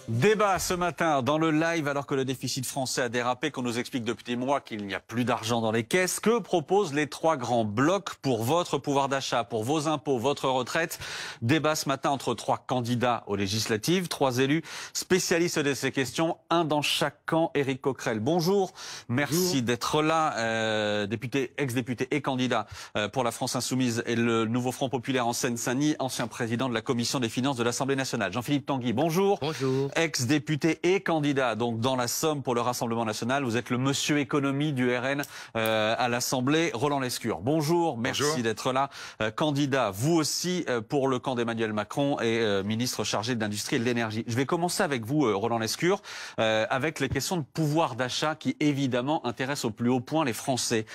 Débat ce matin dans le live alors que le déficit français a dérapé, qu'on nous explique depuis des mois qu'il n'y a plus d'argent dans les caisses. Que proposent les trois grands blocs pour votre pouvoir d'achat, pour vos impôts, votre retraite? Débat ce matin entre trois candidats aux législatives, trois élus spécialistes de ces questions, un dans chaque camp. Éric Coquerel, bonjour. Merci d'être là, député, ex-député et candidat pour la France Insoumise et le Nouveau Front Populaire en Seine-Saint-Denis, ancien président de la Commission des Finances de l'Assemblée nationale. Jean-Philippe Tanguy, bonjour. Bonjour. Ex-député et candidat donc dans la Somme pour le Rassemblement national. Vous êtes le monsieur économie du RN à l'Assemblée. Roland Lescure, bonjour, merci d'être là. Candidat, vous aussi, pour le camp d'Emmanuel Macron et ministre chargé de l'Industrie et de l'Énergie. Je vais commencer avec vous, Roland Lescure, avec les questions de pouvoir d'achat qui évidemment intéressent au plus haut point les Français.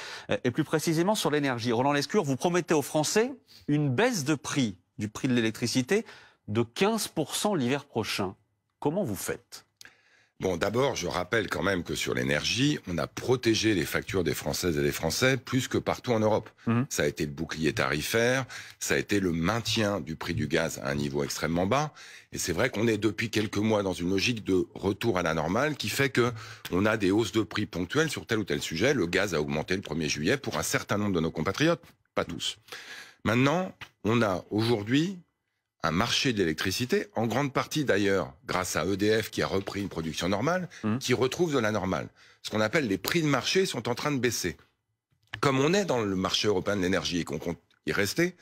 Et plus précisément sur l'énergie. Roland Lescure, vous promettez aux Français une baisse de prix, du prix de l'électricité, de 15% l'hiver prochain. Comment vous faites? Bon, d'abord, je rappelle quand même que sur l'énergie, on a protégé les factures des Françaises et des Français plus que partout en Europe. Ça a été le bouclier tarifaire, ça a été le maintien du prix du gaz à un niveau extrêmement bas. Et c'est vrai qu'on est depuis quelques mois dans une logique de retour à la normale qui fait que on a des hausses de prix ponctuelles sur tel ou tel sujet. Le gaz a augmenté le 1er juillet pour un certain nombre de nos compatriotes, pas tous. Maintenant, on a aujourd'hui un marché de l'électricité, en grande partie d'ailleurs grâce à EDF qui a repris une production normale, qui retrouve de la normale. Ce qu'on appelle les prix de marché sont en train de baisser. Comme on est dans le marché européen de l'énergie et qu'on compte y rester,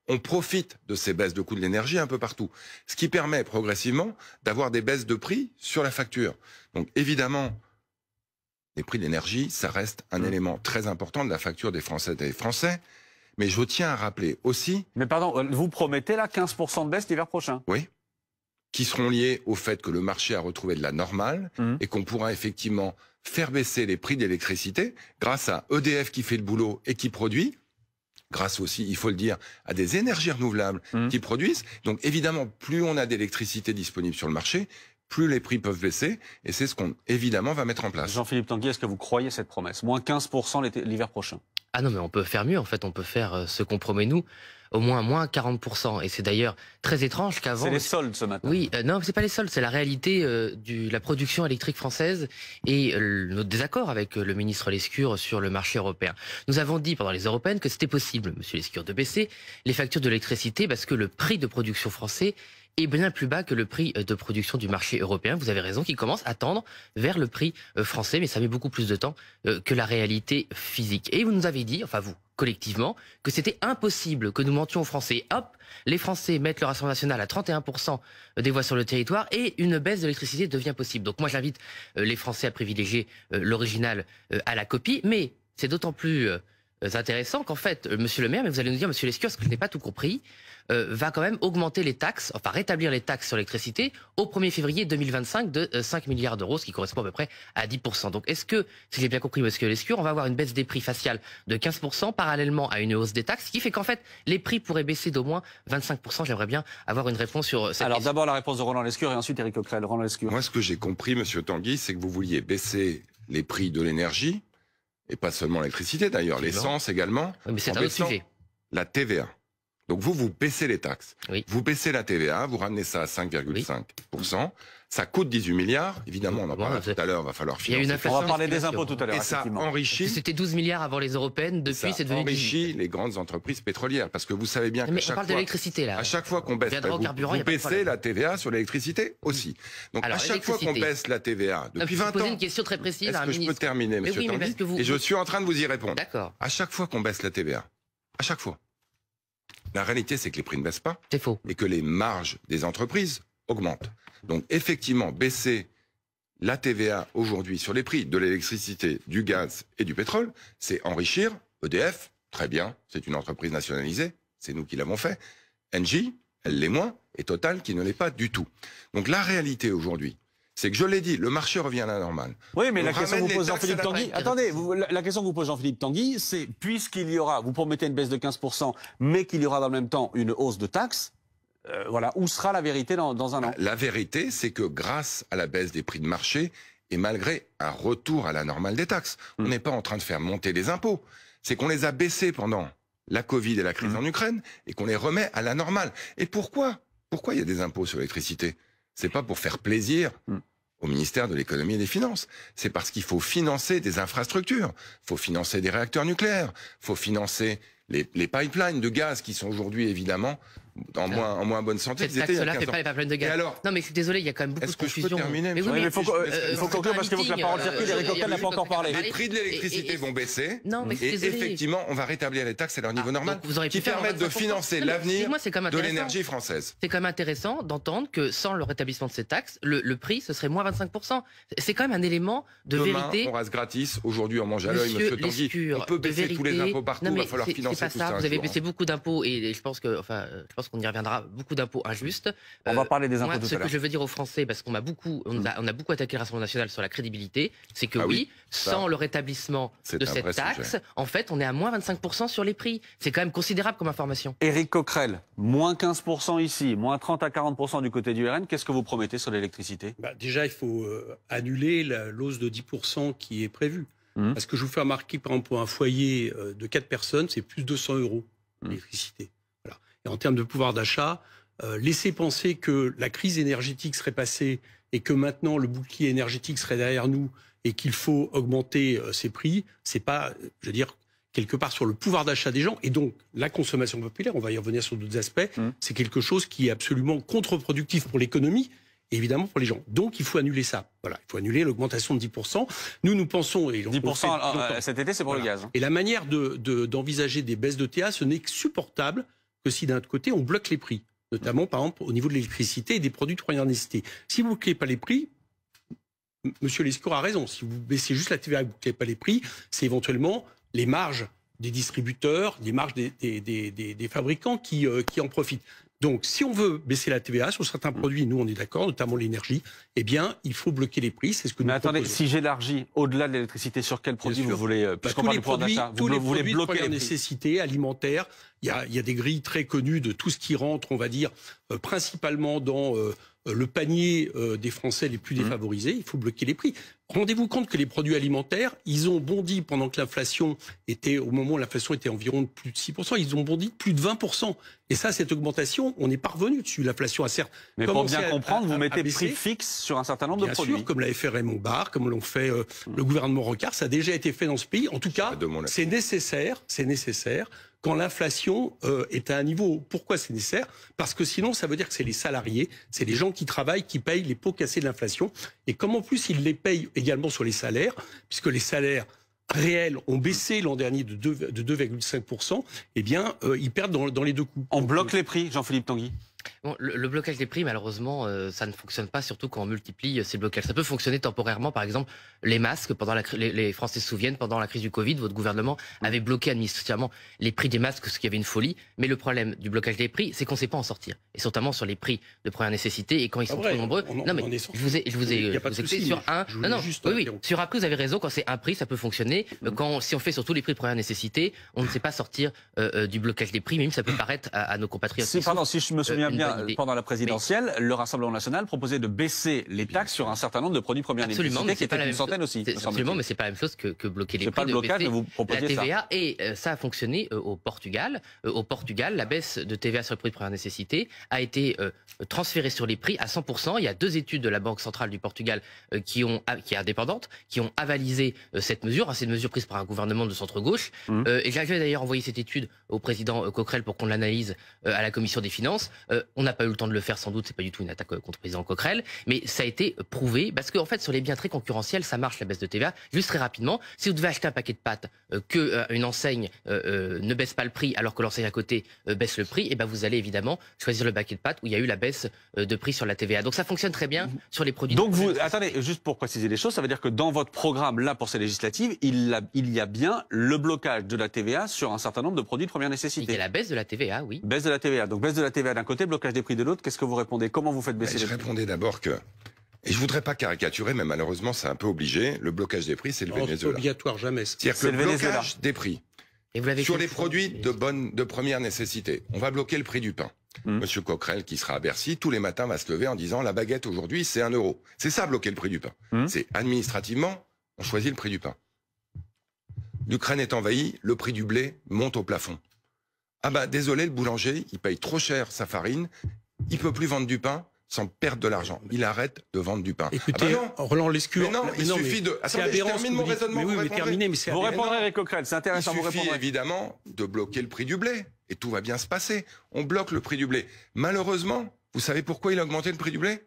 on profite de ces baisses de coûts de l'énergie un peu partout. Ce qui permet progressivement d'avoir des baisses de prix sur la facture. Donc évidemment, les prix de l'énergie, ça reste un élément très important de la facture des Françaises et des Français. Mais je tiens à rappeler aussi... Mais pardon, vous promettez là 15% de baisse l'hiver prochain? Oui, qui seront liés au fait que le marché a retrouvé de la normale et qu'on pourra effectivement faire baisser les prix d'électricité grâce à EDF qui fait le boulot et qui produit, grâce aussi, il faut le dire, à des énergies renouvelables qui produisent. Donc évidemment, plus on a d'électricité disponible sur le marché, plus les prix peuvent baisser, et c'est ce qu'on, évidemment, va mettre en place. Jean-Philippe Tanguy, est-ce que vous croyez cette promesse? Moins 15% l'hiver prochain? Ah non, mais on peut faire mieux, en fait, on peut faire ce qu'on promet nous, au moins 40%. Et c'est d'ailleurs très étrange qu'avant... C'est les soldes ce matin. Oui, non, c'est pas les soldes, c'est la réalité de la production électrique française et notre désaccord avec le ministre Lescure sur le marché européen. Nous avons dit pendant les européennes que c'était possible, monsieur Lescure, de baisser les factures de l'électricité parce que le prix de production français est bien plus bas que le prix de production du marché européen. Vous avez raison, qui commence à tendre vers le prix français, mais ça met beaucoup plus de temps que la réalité physique. Et vous nous avez dit, enfin vous, collectivement, que c'était impossible que nous mentions aux Français. Hop, les Français mettent le Rassemblement national à 31% des voix sur le territoire et une baisse de l'électricité devient possible. Donc moi j'invite les Français à privilégier l'original à la copie, mais c'est d'autant plus intéressant qu'en fait, monsieur le maire, mais vous allez nous dire, monsieur Lescure, ce que je n'ai pas tout compris, va quand même augmenter les taxes, enfin rétablir les taxes sur l'électricité au 1er février 2025 de 5 milliards d'euros, ce qui correspond à peu près à 10%. Donc est-ce que, si j'ai bien compris monsieur Lescure, on va avoir une baisse des prix faciale de 15% parallèlement à une hausse des taxes, ce qui fait qu'en fait, les prix pourraient baisser d'au moins 25%. J'aimerais bien avoir une réponse sur cette question. Alors d'abord la réponse de Roland Lescure et ensuite Éric Coquerel. Roland Lescure. Moi, ce que j'ai compris, monsieur Tanguy, c'est que vous vouliez baisser les prix de l'énergie, et pas seulement l'électricité d'ailleurs, l'essence également, Oui, mais c'est un autre sujet. La TVA. Donc vous baissez les taxes. Oui. Vous baissez la TVA, vous ramenez ça à 5,5%. Ça coûte 18 milliards. Évidemment, on en parlera tout à l'heure, va falloir financer. Il y a une inflation. On va parler des impôts tout à l'heure. Et ça enrichit. C'était 12 milliards avant les européennes, depuis c'est devenu 18. Enrichit les grandes entreprises pétrolières. Parce que vous savez bien Mais qu'à on parle de l'électricité là. à chaque fois qu'on baisse, vous baissez la TVA sur l'électricité aussi. Donc Alors, à chaque fois qu'on baisse la TVA, depuis 20 ans... Je vais poser une question très précise à un Est-ce que je peux terminer, monsieur Tanguy? Et je suis en train de vous y répondre. D'accord. À chaque fois qu'on baisse la TVA, à chaque fois, la réalité c'est que les prix ne baissent pas. C'est faux. Et que les marges des entreprises augmentent. Donc effectivement, baisser la TVA aujourd'hui sur les prix de l'électricité, du gaz et du pétrole, c'est enrichir EDF, très bien, c'est une entreprise nationalisée, c'est nous qui l'avons fait. Engie, elle l'est moins, et Total qui ne l'est pas du tout. Donc la réalité aujourd'hui, c'est que je l'ai dit, le marché revient à la normale. Oui, mais On la question que ramène vous pose les taxes Jean-Philippe à la Tanguy, taille. attendez, la question que vous pose Jean-Philippe Tanguy, c'est puisqu'il y aura, vous promettez une baisse de 15%, mais qu'il y aura dans le même temps une hausse de taxes, voilà, où sera la vérité dans un an? La vérité, c'est que grâce à la baisse des prix de marché, et malgré un retour à la normale des taxes, on n'est pas en train de faire monter les impôts, c'est qu'on les a baissés pendant la Covid et la crise en Ukraine, et qu'on les remet à la normale. Et pourquoi il y a des impôts sur l'électricité? c'est pas pour faire plaisir au ministère de l'économie et des finances. C'est parce qu'il faut financer des infrastructures, il faut financer des réacteurs nucléaires, il faut financer les pipelines de gaz qui sont aujourd'hui évidemment en moins bonne santé. Cette taxe-là fait pas les pipelines de gaz. Alors, non mais je suis désolé, il y a quand même beaucoup de confusion. Est-ce que je peux terminer? Mais oui, il faut conclure parce qu'il faut que la parole circule. Eric Coquerel n'a pas encore parlé. Les prix de l'électricité vont baisser. Non, mais et effectivement, on va rétablir les taxes à leur niveau normal, qui permettent de financer l'avenir de l'énergie française. C'est quand même intéressant d'entendre que sans le rétablissement de ces taxes, le prix, ce serait moins 25%. C'est quand même un élément de vérité. On rase gratis. Aujourd'hui, on mange à l'œil, monsieur Tanguy. On peut baisser tous les impôts partout, il va falloir financer tout ça. Vous avez baissé beaucoup d'impôts et je pense qu'on y reviendra, beaucoup d'impôts injustes. On va parler des impôts tout à l'heure. Ce que je veux dire aux Français, parce qu'on a beaucoup attaqué le Rassemblement national sur la crédibilité, c'est que sans le rétablissement de cette taxe, en fait, on est à moins 25% sur les prix. C'est quand même considérable comme information. Éric Coquerel, moins 15% ici, moins 30 à 40% du côté du RN. Qu'est-ce que vous promettez sur l'électricité? Déjà, il faut annuler l'hausse de 10% qui est prévue. Parce que je vous fais remarquer, par exemple, pour un foyer de 4 personnes, c'est plus de 200 € l'électricité. Voilà. Et en termes de pouvoir d'achat, laisser penser que la crise énergétique serait passée et que maintenant le bouclier énergétique serait derrière nous et qu'il faut augmenter ces prix, c'est pas, je veux dire, quelque part sur le pouvoir d'achat des gens et donc la consommation populaire, on va y revenir sur d'autres aspects, c'est quelque chose qui est absolument contre-productif pour l'économie et évidemment pour les gens. Donc il faut annuler ça. Voilà, il faut annuler l'augmentation de 10%. Nous pensons... Et 10% cet été, c'est pour le gaz. Et la manière d'envisager des baisses de TA, ce n'est supportable que si d'un autre côté on bloque les prix, notamment par exemple au niveau de l'électricité et des produits de première nécessité. Si vous ne bloquez pas les prix, Monsieur Lescure a raison, si vous baissez juste la TVA et vous ne bloquez pas les prix, c'est éventuellement les marges des distributeurs, les marges des fabricants qui en profitent. Donc, si on veut baisser la TVA sur certains produits, nous on est d'accord, notamment l'énergie, eh bien, il faut bloquer les prix. C'est ce que nous proposons. Mais attendez, si j'élargis au-delà de l'électricité, sur quel produit vous voulez, puisqu'on parle du pouvoir d'achat, tous les voulez produits bloquer de première nécessité, alimentaires. Il y a des grilles très connues de tout ce qui rentre, on va dire, principalement dans le panier des Français les plus défavorisés. Il faut bloquer les prix. Rendez-vous compte que les produits alimentaires, ils ont bondi pendant que l'inflation était, au moment où l'inflation était environ de plus de 6%, ils ont bondi de plus de 20%. Et ça, cette augmentation, on est parvenu dessus. L'inflation a certes Mais pour bien comprendre, vous mettez prix fixe sur un certain nombre de produits. Bien sûr, comme l'a fait Raymond Barre, comme l'ont fait le gouvernement Rocard, ça a déjà été fait dans ce pays. En tout cas, c'est nécessaire. Quand l'inflation est à un niveau, pourquoi c'est nécessaire? Parce que sinon, ça veut dire que c'est les salariés, c'est les gens qui travaillent, qui payent les pots cassés de l'inflation. Et comme en plus, ils les payent également sur les salaires, puisque les salaires réels ont baissé l'an dernier de 2,5%, eh bien, ils perdent dans les deux coups. On bloque les prix, Jean-Philippe Tanguy? Bon, le blocage des prix, malheureusement, ça ne fonctionne pas, surtout quand on multiplie ces blocages. Ça peut fonctionner temporairement, par exemple, les masques. Les Français se souviennent, pendant la crise du Covid, votre gouvernement avait bloqué administrativement les prix des masques, ce qui avait une folie. Mais le problème du blocage des prix, c'est qu'on ne sait pas en sortir. Et notamment sur les prix de première nécessité, et quand ils sont trop nombreux. Je vous ai expliqué sur un. Sur un prix, vous avez raison, quand c'est un prix, ça peut fonctionner. Si on fait sur tous les prix de première nécessité, on ne sait pas sortir du blocage des prix, même ça peut paraître à nos compatriotes. Si je me souviens bien, pendant la présidentielle, le Rassemblement national proposait de baisser les taxes sur un certain nombre de produits de première nécessité, qui étaient une centaine aussi. Absolument, mais c'est pas la même chose que bloquer les prix. C'est pas le blocage, mais vous proposez la TVA, et ça a fonctionné au Portugal. Au Portugal, la baisse de TVA sur les produits de première nécessité a été transférée sur les prix à 100%. Il y a 2 études de la Banque centrale du Portugal qui est indépendante, qui ont avalisé cette mesure. C'est une mesure prise par un gouvernement de centre-gauche. Et j'avais d'ailleurs envoyé cette étude au président Coquerel pour qu'on l'analyse à la commission des finances. On n'a pas eu le temps de le faire, sans doute, c'est pas du tout une attaque contre le président Coquerel, mais ça a été prouvé, parce qu'en fait, sur les biens très concurrentiels, ça marche, la baisse de TVA. Juste très rapidement, si vous devez acheter un paquet de pâtes, qu'une enseigne ne baisse pas le prix, alors que l'enseigne à côté baisse le prix, et ben vous allez évidemment choisir le paquet de pâtes où il y a eu la baisse de prix sur la TVA. Donc ça fonctionne très bien sur les produits. Donc attendez, juste pour préciser les choses, ça veut dire que dans votre programme, là, pour ces législatives, il y a bien le blocage de la TVA sur un certain nombre de produits de première nécessité. Il y a la baisse de la TVA, oui. Baisse de la TVA. Donc baisse de la TVA d'un côté, blocage des prix de l'autre. Qu'est-ce que vous répondez? Comment vous faites baisser les prix? Je répondais d'abord que, et je voudrais pas caricaturer, mais malheureusement c'est un peu obligé, le blocage des prix, c'est le Venezuela. C'est obligatoire, jamais. C'est-à-dire que le blocage des prix sur les produits de de première nécessité, on va bloquer le prix du pain. Monsieur Coquerel, qui sera à Bercy, tous les matins va se lever en disant la baguette aujourd'hui c'est 1 €. C'est ça, bloquer le prix du pain. C'est administrativement, on choisit le prix du pain. L'Ukraine est envahie, le prix du blé monte au plafond. Ah bah désolé, le boulanger, il paye trop cher sa farine, il peut plus vendre du pain, sans perdre de l'argent. Il arrête de vendre du pain. Écoutez, Roland Lescure... Mais non, il suffit de... Attendez, je termine mon raisonnement. Mais oui, mais terminez, mais c'est... Vous répondrez avec Coquerel, c'est intéressant. Il suffit évidemment de bloquer le prix du blé. Et tout va bien se passer. On bloque le prix du blé. Malheureusement, vous savez pourquoi il a augmenté le prix du blé ?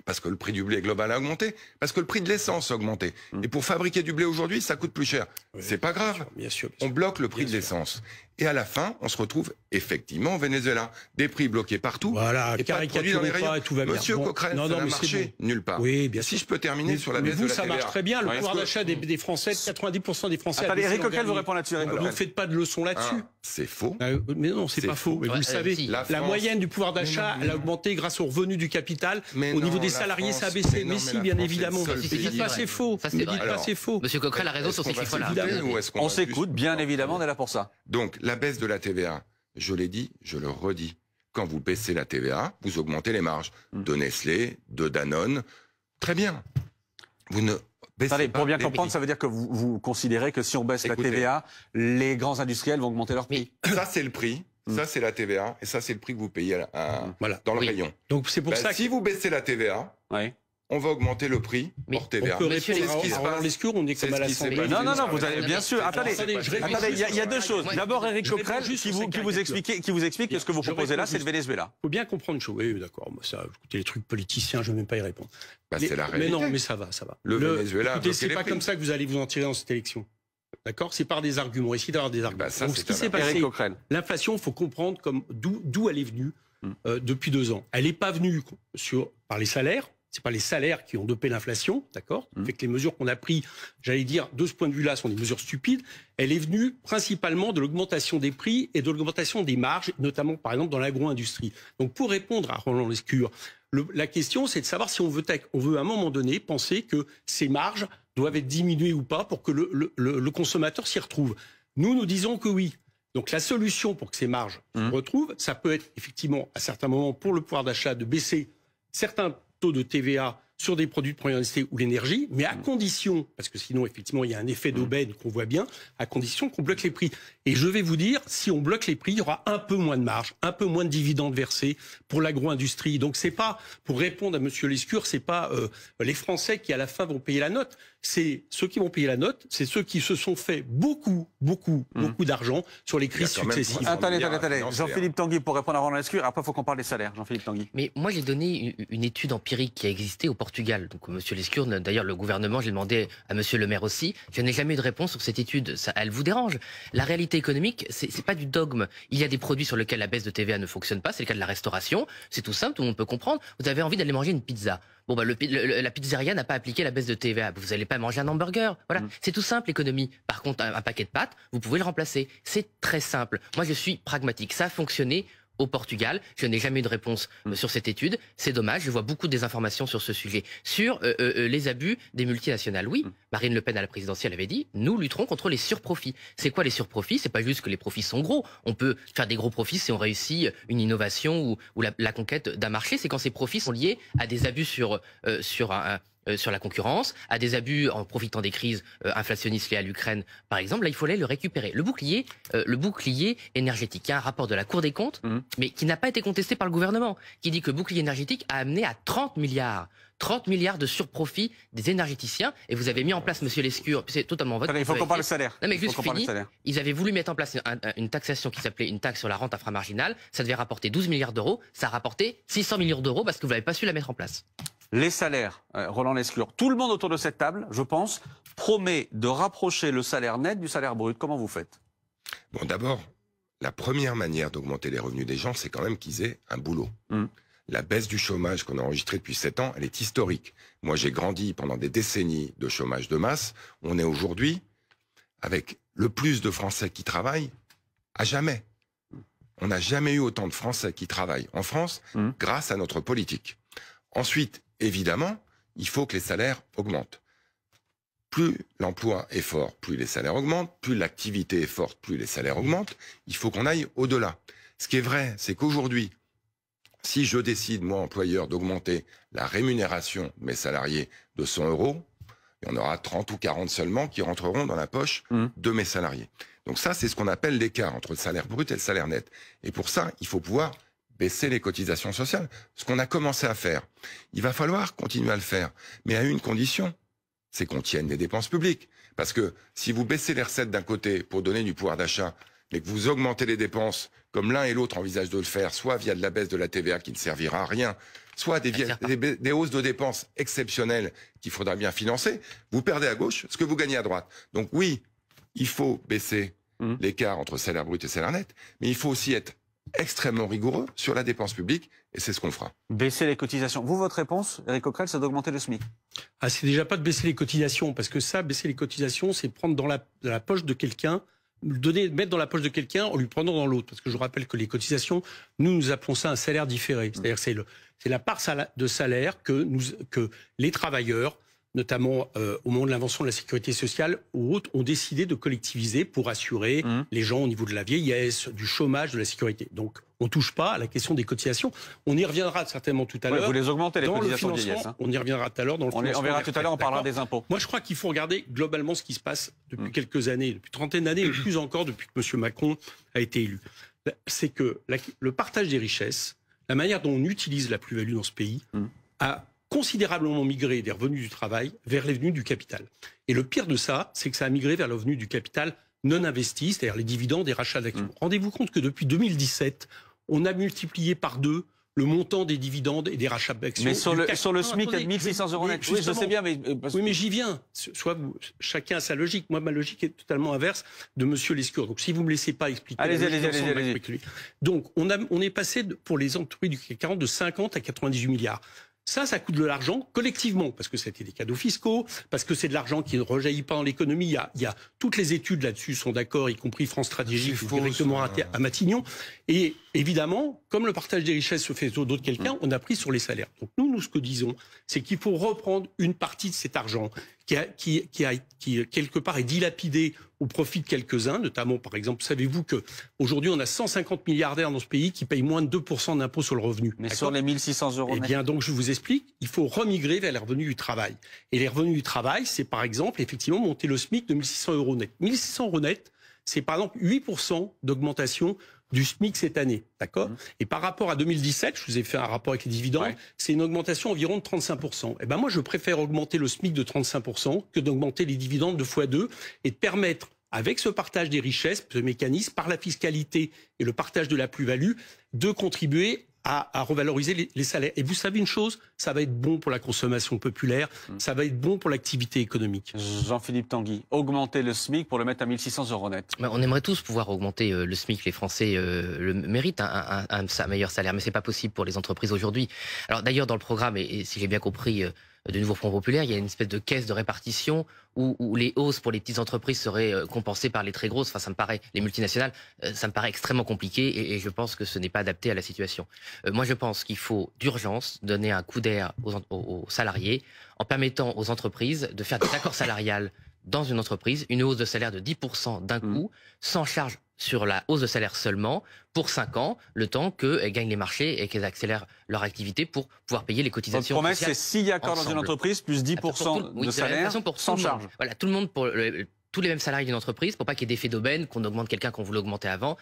Parce que le prix du blé global a augmenté, parce que le prix de l'essence a augmenté. Et pour fabriquer du blé aujourd'hui, ça coûte plus cher. Oui, c'est pas grave. Bien sûr. On bloque le prix de l'essence. Et à la fin, on se retrouve effectivement au Venezuela. Des prix bloqués partout. Voilà, et pas de produits dans les rayons. Tout va bien. Monsieur Coquerel, ça n'a marché nulle part. Oui, bien sûr. Si je peux terminer sur la baisse de la TVA. Ça marche très bien. Le pouvoir d'achat des Français, 90% des Français... Attendez, Éric Coquerel vous répond là-dessus. Vous ne faites pas de leçons là-dessus. C'est faux. Mais non, c'est pas faux. Mais vous le savez, la moyenne du pouvoir d'achat, elle a augmenté grâce aux revenus du capital. Au niveau des salariés, ça a baissé. Mais si, bien évidemment. Ne dites pas c'est faux. Ne dites pas c'est faux. Monsieur Coquerel a raison sur ces chiffres-là. On s'écoute, bien évidemment, on est là pour ça. Donc, la baisse de la TVA, je l'ai dit, je le redis. Quand vous baissez la TVA, vous augmentez les marges de Nestlé, de Danone. Très bien. Vous ne baissez Attendez, pas pour bien les comprendre, prix. ça veut dire que vous considérez que si on baisse la TVA, les grands industriels vont augmenter leur prix. Ça, c'est le prix. Ça, c'est la TVA. Et ça, c'est le prix que vous payez dans le rayon. Donc, c'est pour ça que... Si vous baissez la TVA... On va augmenter le prix hors TVA. On peut répondre à Roland Lescure, on est comme à l'Assemblée. Non, vous allez bien sûr. Attendez, il y a deux choses. D'abord, Éric Coquerel qui vous explique que ce que vous proposez là, c'est le Venezuela. Il faut bien comprendre une chose. Oui, d'accord. Écoutez, les trucs politiciens, je ne vais même pas y répondre. C'est la réalité. Mais non, mais ça va. Le Venezuela. Écoutez, c'est pas comme ça que vous allez vous en tirer dans cette élection. D'accord, c'est par des arguments. Essayez d'avoir des arguments. Donc, ce qui s'est passé, l'inflation, il faut comprendre d'où elle est venue depuis 2 ans. Elle n'est pas venue par les salaires. C'est pas les salaires qui ont dopé l'inflation, d'accord ? Fait que les mesures qu'on a prises, j'allais dire, de ce point de vue-là, sont des mesures stupides. Elle est venue principalement de l'augmentation des prix et de l'augmentation des marges, notamment, par exemple, dans l'agro-industrie. Donc, pour répondre à Roland Lescure, la question, c'est de savoir si on veut à un moment donné penser que ces marges doivent être diminuées ou pas pour que le consommateur s'y retrouve. Nous disons que oui. Donc la solution pour que ces marges se retrouvent, ça peut être effectivement, à certains moments, pour le pouvoir d'achat, de baisser certains taux de TVA sur des produits de première nécessité ou l'énergie, mais à condition, parce que sinon, effectivement, il y a un effet d'aubaine qu'on voit bien, à condition qu'on bloque les prix. Et je vais vous dire, si on bloque les prix, il y aura un peu moins de marge, un peu moins de dividendes versés pour l'agro-industrie. Donc c'est pas, pour répondre à Monsieur Lescure, c'est pas les Français qui, à la fin, vont payer la note. C'est ceux qui vont payer la note, c'est ceux qui se sont fait beaucoup d'argent sur les crises successives. Attendez. Jean-Philippe Tanguy, pour répondre à Roland Lescure, après, il faut qu'on parle des salaires. Jean-Philippe Tanguy. Mais moi, j'ai donné une étude empirique qui a existé au Portugal. Donc, Monsieur Lescure, d'ailleurs, le gouvernement, j'ai demandé à Monsieur le maire aussi. Je n'ai jamais eu de réponse sur cette étude. Elle vous dérange. La réalité économique, c'est pas du dogme. Il y a des produits sur lesquels la baisse de TVA ne fonctionne pas. C'est le cas de la restauration. C'est tout simple, tout le monde peut comprendre. Vous avez envie d'aller manger une pizza. Bon, la pizzeria n'a pas appliqué la baisse de TVA. Vous n'allez pas manger un hamburger. Voilà. C'est tout simple, l'économie. Par contre, un paquet de pâtes, vous pouvez le remplacer. C'est très simple. Moi, je suis pragmatique. Ça a fonctionné au Portugal. Je n'ai jamais eu de réponse sur cette étude. C'est dommage. Je vois beaucoup de désinformations sur ce sujet. Sur les abus des multinationales. Oui, Marine Le Pen à la présidentielle avait dit, nous lutterons contre les surprofits. C'est quoi les surprofits? C'est pas juste que les profits sont gros. On peut faire des gros profits si on réussit une innovation ou la conquête d'un marché. C'est quand ces profits sont liés à des abus sur la concurrence, à des abus en profitant des crises inflationnistes liées à l'Ukraine, par exemple. Là, il faut aller le récupérer. Le bouclier énergétique. Il y a un rapport de la Cour des comptes, mais qui n'a pas été contesté par le gouvernement, qui dit que le bouclier énergétique a amené à 30 milliards de surprofit des énergéticiens. Et vous avez mis en place, Monsieur Lescure, c'est totalement votre... Il faut qu'on parle de salaire. Non, mais juste fini. Ils avaient voulu mettre en place une taxation qui s'appelait une taxe sur la rente inframarginale. Ça devait rapporter 12 milliards d'euros. Ça a rapporté 600 millions d'euros parce que vous n'avez pas su la mettre en place. Les salaires, Roland Lescure, tout le monde autour de cette table, je pense, promet de rapprocher le salaire net du salaire brut. Comment vous faites? Bon, d'abord, la première manière d'augmenter les revenus des gens, c'est quand même qu'ils aient un boulot. La baisse du chômage qu'on a enregistrée depuis 7 ans, elle est historique. Moi, j'ai grandi pendant des décennies de chômage de masse. On est aujourd'hui avec le plus de Français qui travaillent à jamais. On n'a jamais eu autant de Français qui travaillent en France grâce à notre politique. Ensuite, évidemment, il faut que les salaires augmentent. Plus l'emploi est fort, plus les salaires augmentent. Plus l'activité est forte, plus les salaires augmentent. Il faut qu'on aille au-delà. Ce qui est vrai, c'est qu'aujourd'hui, si je décide, moi, employeur, d'augmenter la rémunération de mes salariés de 100 €, il y en aura 30 ou 40 seulement qui rentreront dans la poche de mes salariés. Donc ça, c'est ce qu'on appelle l'écart entre le salaire brut et le salaire net. Et pour ça, il faut pouvoir baisser les cotisations sociales. Ce qu'on a commencé à faire. Il va falloir continuer à le faire, mais à une condition, c'est qu'on tienne les dépenses publiques. Parce que si vous baissez les recettes d'un côté pour donner du pouvoir d'achat, mais que vous augmentez les dépenses, comme l'un et l'autre envisagent de le faire, soit via de la baisse de la TVA qui ne servira à rien, soit des hausses de dépenses exceptionnelles qu'il faudra bien financer, vous perdez à gauche ce que vous gagnez à droite. Donc oui, il faut baisser l'écart entre salaire brut et salaire net, mais il faut aussi être extrêmement rigoureux sur la dépense publique, et c'est ce qu'on fera. Baisser les cotisations. Vous, votre réponse, Éric Coquerel, c'est d'augmenter le SMIC. Ah, c'est déjà pas de baisser les cotisations, parce que ça, baisser les cotisations, c'est prendre dans la poche de quelqu'un, mettre dans la poche de quelqu'un en lui prenant dans l'autre. Parce que je rappelle que les cotisations, nous appelons ça un salaire différé. C'est-à-dire que c'est la part de salaire que les travailleurs, notamment au moment de l'invention de la sécurité sociale ou autres, ont décidé de collectiviser pour assurer les gens au niveau de la vieillesse, du chômage, de la sécurité. Donc, on ne touche pas à la question des cotisations. On y reviendra certainement tout à l'heure. Vous les augmentez, les cotisations de vieillesse. On y reviendra tout à l'heure dans le financement. On verra tout à l'heure, on parlera des impôts. Moi, je crois qu'il faut regarder globalement ce qui se passe depuis quelques années, depuis une trentaine d'années, et plus encore depuis que M. Macron a été élu. C'est que le partage des richesses, la manière dont on utilise la plus-value dans ce pays, a considérablement migré des revenus du travail vers les revenus du capital. Et le pire de ça, c'est que ça a migré vers le revenu du capital non investi, c'est-à-dire les dividendes et rachats d'actions. Rendez-vous compte que depuis 2017, on a multiplié par 2 le montant des dividendes et des rachats d'actions. Mais sur le SMIC à 1 600 € net. Oui, je sais bien, mais... Oui, mais j'y viens. Chacun a sa logique. Moi, ma logique est totalement inverse de M. Lescure. Donc, si vous ne me laissez pas expliquer... Allez-y. Donc, on est passé, pour les entreprises du CAC 40, de 50 à 98 milliards. Ça coûte de l'argent collectivement, parce que c'était des cadeaux fiscaux, parce que c'est de l'argent qui ne rejaillit pas dans l'économie. Il y a toutes les études là-dessus sont d'accord, y compris France Stratégie, directement à Matignon. Et évidemment, comme le partage des richesses se fait sur d'autres quelqu'un, on a pris sur les salaires. Donc nous, ce que disons, c'est qu'il faut reprendre une partie de cet argent qui quelque part est dilapidé au profit de quelques-uns, notamment, par exemple, savez-vous qu'aujourd'hui, on a 150 milliardaires dans ce pays qui payent moins de 2% d'impôt sur le revenu. Mais sur les 1 600 € net. Eh bien, donc, je vous explique, il faut remigrer vers les revenus du travail. Et les revenus du travail, c'est par exemple, effectivement, monter le SMIC de 1 600 € net. 1 600 € net, c'est par exemple 8% d'augmentation du SMIC cette année, d'accord ? Et par rapport à 2017, je vous ai fait un rapport avec les dividendes, c'est une augmentation environ de 35%. Eh ben moi, je préfère augmenter le SMIC de 35% que d'augmenter les dividendes de x2 et de permettre, avec ce partage des richesses, ce mécanisme, par la fiscalité et le partage de la plus-value, de contribuer à revaloriser les salaires. Et vous savez une chose, ça va être bon pour la consommation populaire, ça va être bon pour l'activité économique. Jean-Philippe Tanguy, augmenter le SMIC pour le mettre à 1 600 € net. On aimerait tous pouvoir augmenter le SMIC. Les Français le méritent, un meilleur salaire, mais c'est pas possible pour les entreprises aujourd'hui. Alors d'ailleurs, dans le programme, et si j'ai bien compris, du nouveau Front populaire, il y a une espèce de caisse de répartition où les hausses pour les petites entreprises seraient compensées par les très grosses. Enfin, ça me paraît, les multinationales, ça me paraît extrêmement compliqué et je pense que ce n'est pas adapté à la situation. Moi, je pense qu'il faut d'urgence donner un coup d'air aux salariés en permettant aux entreprises de faire des accords salariales dans une entreprise, une hausse de salaire de 10% d'un coup, sans charge sur la hausse de salaire seulement, pour 5 ans, le temps qu'elles gagnent les marchés et qu'elles accélèrent leur activité pour pouvoir payer les cotisations. Votre promesse, c'est s'il y a accord dans une entreprise, plus 10% de salaire, sans charge. Voilà, tout le monde pour tous les mêmes salariés d'une entreprise, pour pas qu'il y ait d'effet d'aubaine, qu'on augmente quelqu'un qu'on voulait augmenter avant,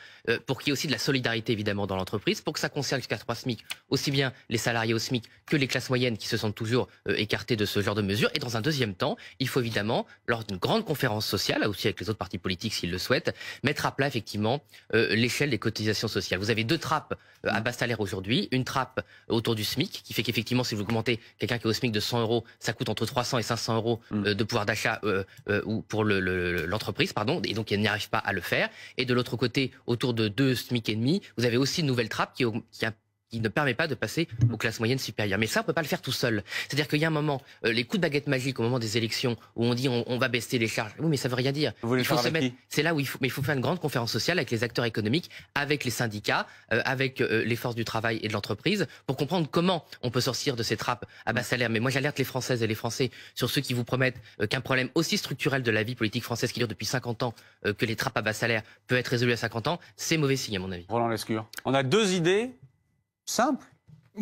pour qu'il y ait aussi de la solidarité évidemment dans l'entreprise, pour que ça concerne jusqu'à 3 SMIC, aussi bien les salariés au SMIC que les classes moyennes qui se sentent toujours écartées de ce genre de mesures. Et dans un deuxième temps, il faut évidemment, lors d'une grande conférence sociale, aussi avec les autres partis politiques s'ils le souhaitent, mettre à plat effectivement l'échelle des cotisations sociales. Vous avez 2 trappes à bas salaire aujourd'hui, une trappe autour du SMIC, qui fait qu'effectivement si vous augmentez quelqu'un qui est au SMIC de 100 €, ça coûte entre 300 et 500 € de pouvoir d'achat ou pour l'entreprise, pardon, et donc elle n'y arrive pas à le faire. Et de l'autre côté, autour de 2 SMIC et demi, vous avez aussi une nouvelle trappe qui ne permet pas de passer aux classes moyennes supérieures. Mais ça, on peut pas le faire tout seul. C'est-à-dire qu'il y a un moment, les coups de baguette magique au moment des élections, où on dit on va baisser les charges. Oui, mais ça veut rien dire. C'est là où il faut faire une grande conférence sociale avec les acteurs économiques, avec les syndicats, avec les forces du travail et de l'entreprise, pour comprendre comment on peut sortir de ces trappes à bas salaire. Mais moi, j'alerte les Françaises et les Français sur ceux qui vous promettent qu'un problème aussi structurel de la vie politique française qui dure depuis 50 ans, que les trappes à bas salaire peut être résolu à 50 ans, c'est mauvais signe à mon avis. Roland Lescure. On a 2 idées. Simple.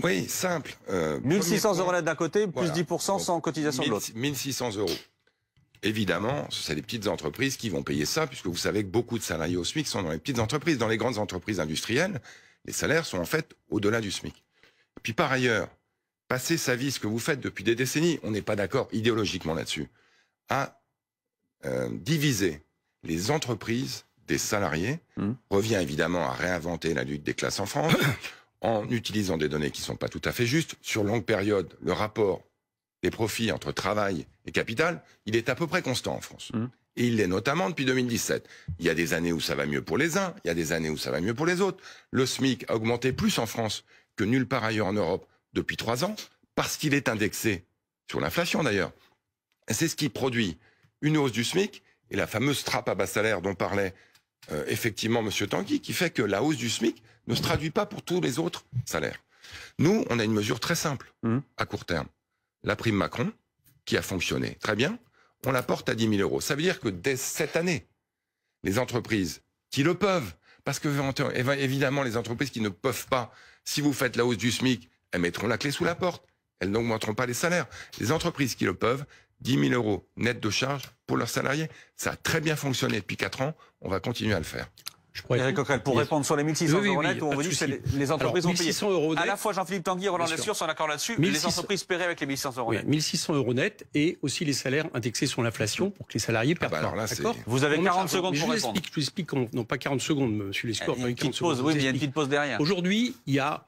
Oui, simple. 1 600 € net d'un côté, plus 10% sans cotisation de l'autre. 1 600 €. Évidemment, c'est les petites entreprises qui vont payer ça, puisque vous savez que beaucoup de salariés au SMIC sont dans les petites entreprises. Dans les grandes entreprises industrielles, Les salaires sont en fait au-delà du SMIC. Et puis par ailleurs, passer sa vie, ce que vous faites depuis des décennies, on n'est pas d'accord idéologiquement là-dessus, à diviser les entreprises des salariés, revient évidemment à réinventer la lutte des classes en France, en utilisant des données qui ne sont pas tout à fait justes. Sur longue période, le rapport des profits entre travail et capital, il est à peu près constant en France. Et il l'est notamment depuis 2017. Il y a des années où ça va mieux pour les uns, il y a des années où ça va mieux pour les autres. Le SMIC a augmenté plus en France que nulle part ailleurs en Europe depuis 3 ans, parce qu'il est indexé sur l'inflation d'ailleurs. Et c'est ce qui produit une hausse du SMIC et la fameuse trappe à bas salaire dont parlait effectivement M. Tanguy, qui fait que la hausse du SMIC ne se traduit pas pour tous les autres salaires. Nous, on a une mesure très simple à court terme. La prime Macron, qui a fonctionné très bien, on la porte à 10 000 €. Ça veut dire que dès cette année, les entreprises qui le peuvent, parce que évidemment les entreprises qui ne peuvent pas, si vous faites la hausse du SMIC, elles mettront la clé sous la porte, elles n'augmenteront pas les salaires. Les entreprises qui le peuvent, 10 000 € net de charge pour leurs salariés. Ça a très bien fonctionné depuis 4 ans, on va continuer à le faire. Éric Coquerel, pour répondre sur les 1 600 € net, où on vous dit que les entreprises ont payé. À la fois Jean-Philippe Tanguy et Roland Lescure sont d'accord là-dessus, les entreprises paieraient avec les 1 600 € net. 1 600 € net et aussi les salaires indexés sur l'inflation pour que les salariés perdent pas. D'accord. Vous avez 40 secondes pour répondre. Je vous explique, non pas 40 secondes, monsieur Lescure. Il y a une petite pause, oui, mais il y a une petite pause derrière. Aujourd'hui, il y a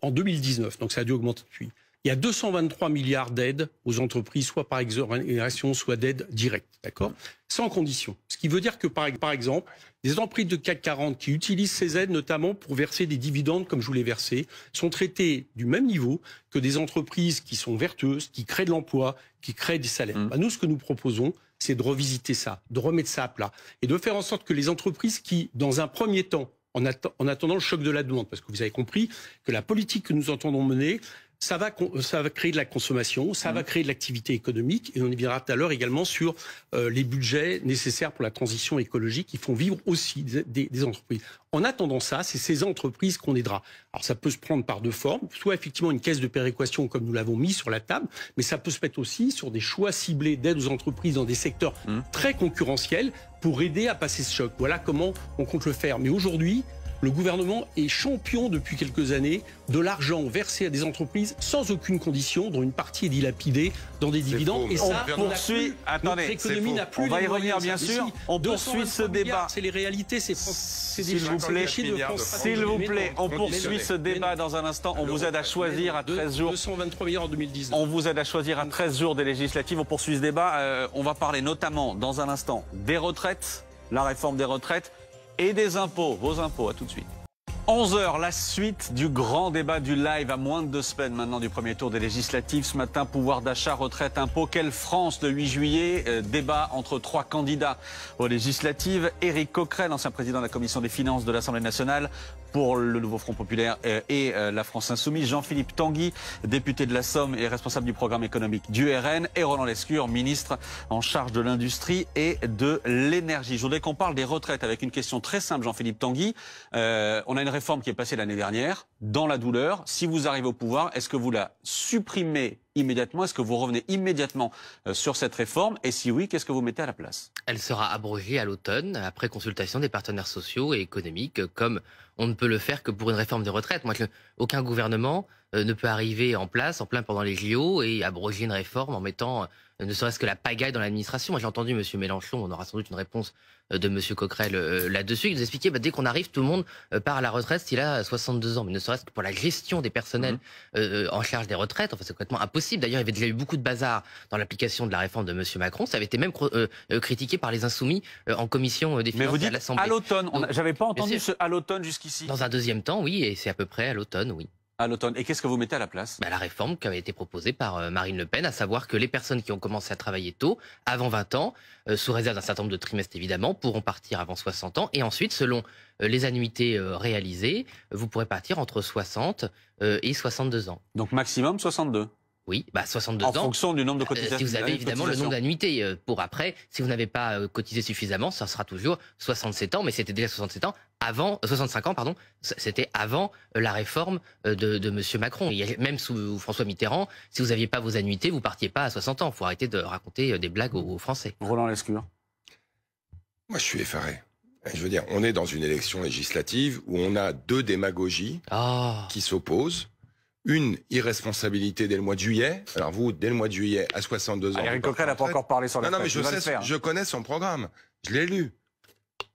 en 2019, donc ça a dû augmenter depuis, il y a 223 milliards d'aides aux entreprises, soit par exonération, soit d'aides directes, d'accord, sans condition. Ce qui veut dire que, par exemple, des entreprises de CAC 40 qui utilisent ces aides notamment pour verser des dividendes comme je vous l'ai versé, sont traitées du même niveau que des entreprises qui sont vertueuses, qui créent de l'emploi, qui créent des salaires. Nous, ce que nous proposons, c'est de revisiter ça, de remettre ça à plat et de faire en sorte que les entreprises qui, dans un premier temps, en attendant le choc de la demande, parce que vous avez compris que la politique que nous entendons mener, ça va créer de la consommation, ça va créer de l'activité économique, et on y viendra tout à l'heure également sur les budgets nécessaires pour la transition écologique qui font vivre aussi des entreprises. En attendant ça, c'est ces entreprises qu'on aidera. Alors ça peut se prendre par 2 formes, soit effectivement une caisse de péréquation comme nous l'avons mis sur la table, mais ça peut se mettre aussi sur des choix ciblés d'aide aux entreprises dans des secteurs très concurrentiels pour aider à passer ce choc. Voilà comment on compte le faire. Mais aujourd'hui, le gouvernement est champion depuis quelques années de l'argent versé à des entreprises sans aucune condition, dont une partie est dilapidée dans des dividendes. Et ça, on poursuit. Attendez, notre économie n'a plus. On va y revenir bien sûr. On poursuit ce débat. C'est les réalités. C'est s'il vous plaît, s'il vous plaît, on poursuit ce débat dans un instant. On vous aide à choisir à 13 jours. 223 milliards en 2019. On vous aide à choisir à 13 jours des législatives. On poursuit ce débat. On va parler notamment dans un instant des retraites, la réforme des retraites. Et des impôts, vos impôts, à tout de suite. 11h, la suite du grand débat du live à moins de 2 semaines maintenant du premier tour des législatives. Ce matin, pouvoir d'achat, retraite, impôts. Quelle France le 8 juillet Débat entre 3 candidats aux législatives. Éric Coquerel, ancien président de la commission des finances de l'Assemblée nationale pour le Nouveau Front populaire et la France insoumise. Jean-Philippe Tanguy, député de la Somme et responsable du programme économique du RN. Et Roland Lescure, ministre en charge de l'industrie et de l'énergie. Je voudrais qu'on parle des retraites avec une question très simple, Jean-Philippe Tanguy. On a une réforme qui est passée l'année dernière, dans la douleur. Si vous arrivez au pouvoir, est-ce que vous la supprimez immédiatement? Est-ce que vous revenez immédiatement sur cette réforme? Et si oui, qu'est-ce que vous mettez à la place? Elle sera abrogée à l'automne, après consultation des partenaires sociaux et économiques, comme on ne peut le faire que pour une réforme des retraites. Aucun gouvernement ne peut arriver en place, en plein pendant les JO, et abroger une réforme en mettant ne serait-ce que la pagaille dans l'administration. Moi, j'ai entendu M. Mélenchon, on aura sans doute une réponse de M. Coquerel là-dessus, il nous expliquait dès qu'on arrive, tout le monde part à la retraite s'il a 62 ans. Mais ne serait-ce que pour la gestion des personnels en charge des retraites, enfin, c'est complètement impossible. D'ailleurs, il y avait déjà eu beaucoup de bazar dans l'application de la réforme de M. Macron. Ça avait été même critiqué par les Insoumis en commission des finances à l'Assemblée. À l'automne, j'avais pas entendu ce à l'automne jusqu'ici. Dans un deuxième temps, oui, et c'est à peu près à l'automne, oui. À l'automne. Et qu'est-ce que vous mettez à la place? La réforme qui avait été proposée par Marine Le Pen, à savoir que les personnes qui ont commencé à travailler tôt, avant 20 ans, sous réserve d'un certain nombre de trimestres évidemment, pourront partir avant 60 ans. Et ensuite, selon les annuités réalisées, vous pourrez partir entre 60 et 62 ans. Donc maximum 62? Oui, 62 ans. En fonction du nombre de cotisations. Si vous avez évidemment le nombre d'annuités pour après, si vous n'avez pas cotisé suffisamment, ça sera toujours 67 ans, mais c'était déjà 67 ans avant 65 ans, pardon. C'était avant la réforme de Monsieur Macron. Et même sous François Mitterrand, si vous n'aviez pas vos annuités, vous partiez pas à 60 ans. Il faut arrêter de raconter des blagues aux Français. Roland Lescure. Moi, je suis effaré. Je veux dire, on est dans une élection législative où on a deux démagogies qui s'opposent. Une irresponsabilité dès le mois de juillet. Alors vous, dès le mois de juillet, à 62 ans... Éric Coquerel n'a pas encore parlé sur la Non, mais je connais son programme. Je l'ai lu.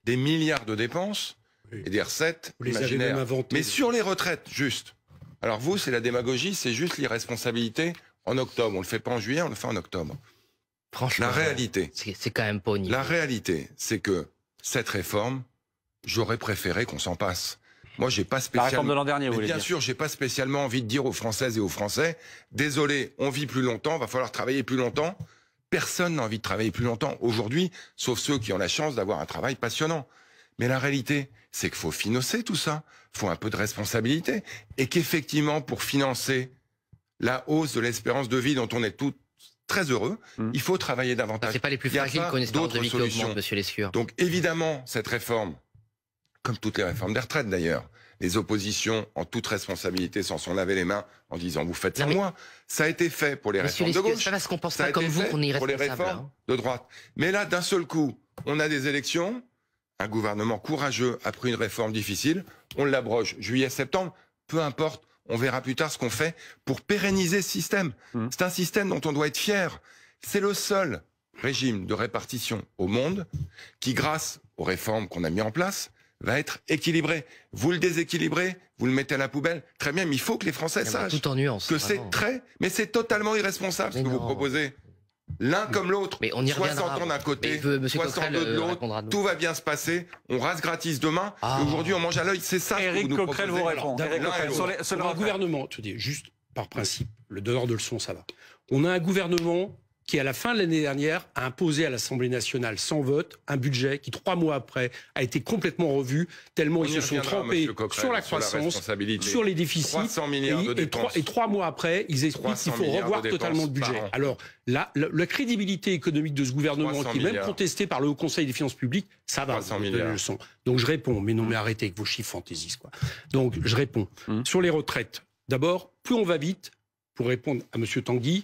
Des milliards de dépenses et des recettes imaginaires. Mais sur les retraites, juste. Alors vous, c'est la démagogie, c'est juste l'irresponsabilité en octobre. On le fait pas en juillet, on le fait en octobre. Franchement, la réalité, c'est quand même pas au niveau. La réalité, c'est que cette réforme, j'aurais préféré qu'on s'en passe. Moi, j'ai pas spécialement... La réforme de l'an dernier, vous voulez dire. Bien sûr, j'ai pas spécialement envie de dire aux Françaises et aux Français, désolé, on vit plus longtemps, va falloir travailler plus longtemps. Personne n'a envie de travailler plus longtemps aujourd'hui, sauf ceux qui ont la chance d'avoir un travail passionnant. Mais la réalité, c'est qu'il faut financer tout ça. Il faut un peu de responsabilité. Et qu'effectivement, pour financer la hausse de l'espérance de vie dont on est tous très heureux, il faut travailler davantage. C'est pas les plus fragiles qu'on ait l'espérance de vie qui augmente, monsieur Lescure. Donc évidemment, cette réforme, comme toutes les réformes des retraites d'ailleurs, les oppositions, en toute responsabilité, s'en sont lavé les mains en disant vous faites sans moi. Ça a été fait pour les réformes de gauche. Ça va se compense pas comme vous, on est pour les réformes de droite. Mais là, d'un seul coup, on a des élections, un gouvernement courageux a pris une réforme difficile, on l'abroge juillet-septembre, peu importe, on verra plus tard ce qu'on fait pour pérenniser ce système. C'est un système dont on doit être fier. C'est le seul régime de répartition au monde qui, grâce aux réformes qu'on a mis en place, va être équilibré. Vous le déséquilibrez, vous le mettez à la poubelle, très bien, mais il faut que les Français sachent tout en nuance, que c'est mais c'est totalement irresponsable ce que vous proposez. L'un comme l'autre, 60 ans d'un côté, 62 de l'autre, tout va bien se passer, on rase gratis demain, et aujourd'hui on mange à l'œil, c'est ça que vous nous proposez. Éric Coquerel vous répond. Sur le gouvernement, juste par principe, le donneur de leçons, ça va. On a un gouvernement qui, à la fin de l'année dernière, a imposé à l'Assemblée nationale, sans vote, un budget qui, 3 mois après, a été complètement revu, tellement ils se sont trompés sur la croissance, sur les déficits, 300 milliards de dépenses. Et 3 mois après, ils expliquent qu'il faut revoir totalement le budget. Alors, la crédibilité économique de ce gouvernement, qui est même contestée par le Haut Conseil des finances publiques, ça va. Donc je réponds, mais non, mais arrêtez avec vos chiffres fantaisistes, quoi. Donc je réponds. Sur les retraites, d'abord, plus on va vite, pour répondre à M. Tanguy,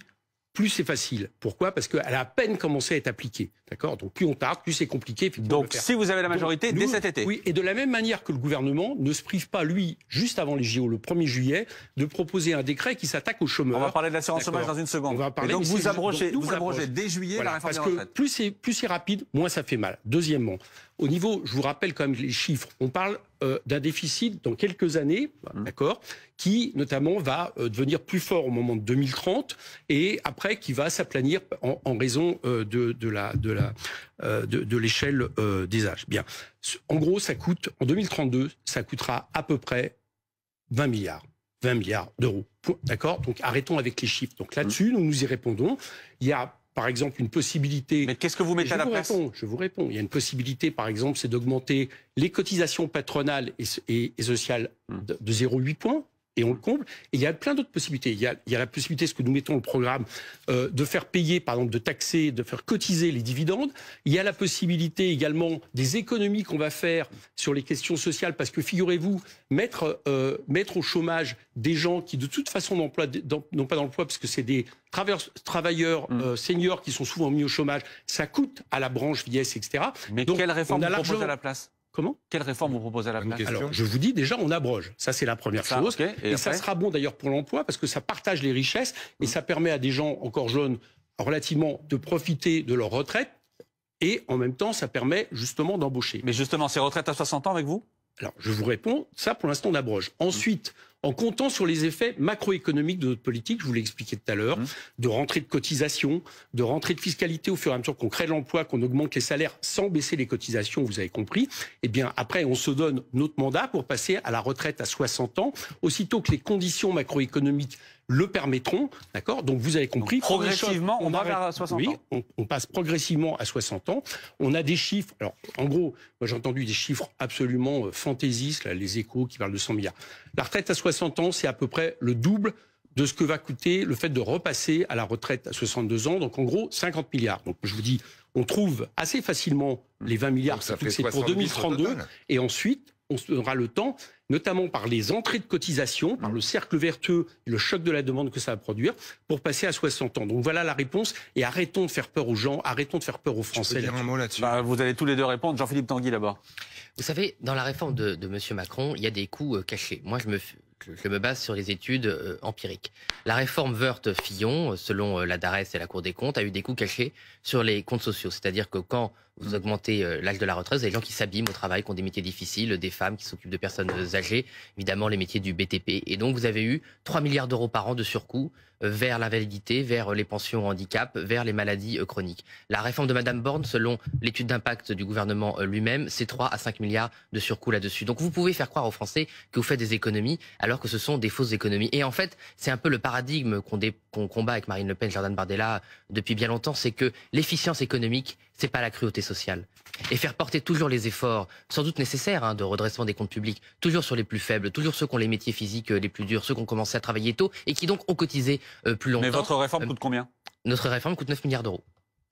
plus c'est facile. Pourquoi? Parce qu'elle a à peine commencé à être appliquée. D'accord? Donc plus on tarde, plus c'est compliqué. Donc si vous avez la majorité, dès cet été. Oui, et de la même manière que le gouvernement ne se prive pas, lui, juste avant les JO, le 1er juillet, de proposer un décret qui s'attaque aux chômeurs. On va parler de l'assurance chômage dans une seconde. On va parler, et donc vous abrogez dès juillet la réforme des retraites. Parce que plus c'est rapide, moins ça fait mal. Deuxièmement, au niveau, je vous rappelle quand même les chiffres, on parle d'un déficit dans quelques années, d'accord, qui notamment va devenir plus fort au moment de 2030 et après qui va s'aplanir en raison de l'échelle des âges. Bien, en gros, ça coûte en 2032, ça coûtera à peu près 20 milliards d'euros. D'accord. Donc arrêtons avec les chiffres. Donc là-dessus, nous y répondons. Il y a par exemple une possibilité... Mais qu'est-ce que vous mettez à la place? Je vous réponds. Il y a une possibilité, par exemple, c'est d'augmenter les cotisations patronales et sociales de 0,8 points. Et on le comble. Et il y a plein d'autres possibilités. Il y a la possibilité, ce que nous mettons au programme, de faire payer, par exemple, de taxer, de faire cotiser les dividendes. Il y a la possibilité également des économies qu'on va faire sur les questions sociales, parce que figurez-vous, mettre au chômage des gens qui de toute façon n'ont pas d'emploi, parce que c'est des travailleurs seniors qui sont souvent mis au chômage, ça coûte à la branche vieillesse, etc. Mais donc, quelle réforme vous proposez à la place? Comment? Quelle réforme vous proposez à la place? Alors, je vous dis déjà, on abroge. Ça, c'est la première chose. Okay. Et ça sera bon d'ailleurs pour l'emploi parce que ça partage les richesses et ça permet à des gens encore jeunes, relativement, de profiter de leur retraite et en même temps, ça permet justement d'embaucher. Mais justement, ces retraites à 60 ans avec vous? Alors, je vous réponds, ça pour l'instant on abroge. Ensuite, en comptant sur les effets macroéconomiques de notre politique, je vous l'ai expliqué tout à l'heure, de rentrée de cotisation, de rentrée de fiscalité au fur et à mesure qu'on crée de l'emploi, qu'on augmente les salaires sans baisser les cotisations, vous avez compris, eh bien après on se donne notre mandat pour passer à la retraite à 60 ans, aussitôt que les conditions macroéconomiques le permettront, d'accord? Donc vous avez compris. Donc, progressivement, on va vers 60 ans. Oui, on passe progressivement à 60 ans. On a des chiffres. Alors, en gros, moi j'ai entendu des chiffres absolument fantaisistes, là, les Échos qui parlent de 100 milliards. La retraite à 60 ans, c'est à peu près le double de ce que va coûter le fait de repasser à la retraite à 62 ans. Donc en gros, 50 milliards. Donc je vous dis, on trouve assez facilement les 20 milliards, c'est pour 2032. Et ensuite, on aura le temps, notamment par les entrées de cotisation, par le cercle vertueux et le choc de la demande que ça va produire, pour passer à 60 ans. Donc voilà la réponse. Et arrêtons de faire peur aux gens, arrêtons de faire peur aux Français. Je peux dire un mot là-dessus. Vous allez tous les deux répondre. Jean-Philippe Tanguy d'abord. Vous savez, dans la réforme de M. Macron, il y a des coûts cachés. Moi, je me base sur les études empiriques. La réforme Woerth-Fillon, selon la DARES et la Cour des comptes, a eu des coûts cachés sur les comptes sociaux. C'est-à-dire que quand vous augmentez l'âge de la retraite, vous avez des gens qui s'abîment au travail, qui ont des métiers difficiles, des femmes qui s'occupent de personnes âgées, évidemment les métiers du BTP. Et donc vous avez eu 3 milliards d'euros par an de surcoût vers l'invalidité, vers les pensions au handicap, vers les maladies chroniques. La réforme de Madame Borne, selon l'étude d'impact du gouvernement lui-même, c'est 3 à 5 milliards de surcoût là-dessus. Donc vous pouvez faire croire aux Français que vous faites des économies alors que ce sont des fausses économies. Et en fait, c'est un peu le paradigme qu'on combat avec Marine Le Pen, Jordan Bardella depuis bien longtemps, c'est que l'efficience économique, c'est pas la cruauté sociale. Et faire porter toujours les efforts, sans doute nécessaires, de redressement des comptes publics, toujours sur les plus faibles, toujours ceux qui ont les métiers physiques les plus durs, ceux qui ont commencé à travailler tôt et qui donc ont cotisé plus longtemps. Mais votre réforme coûte combien? Notre réforme coûte 9 milliards d'euros.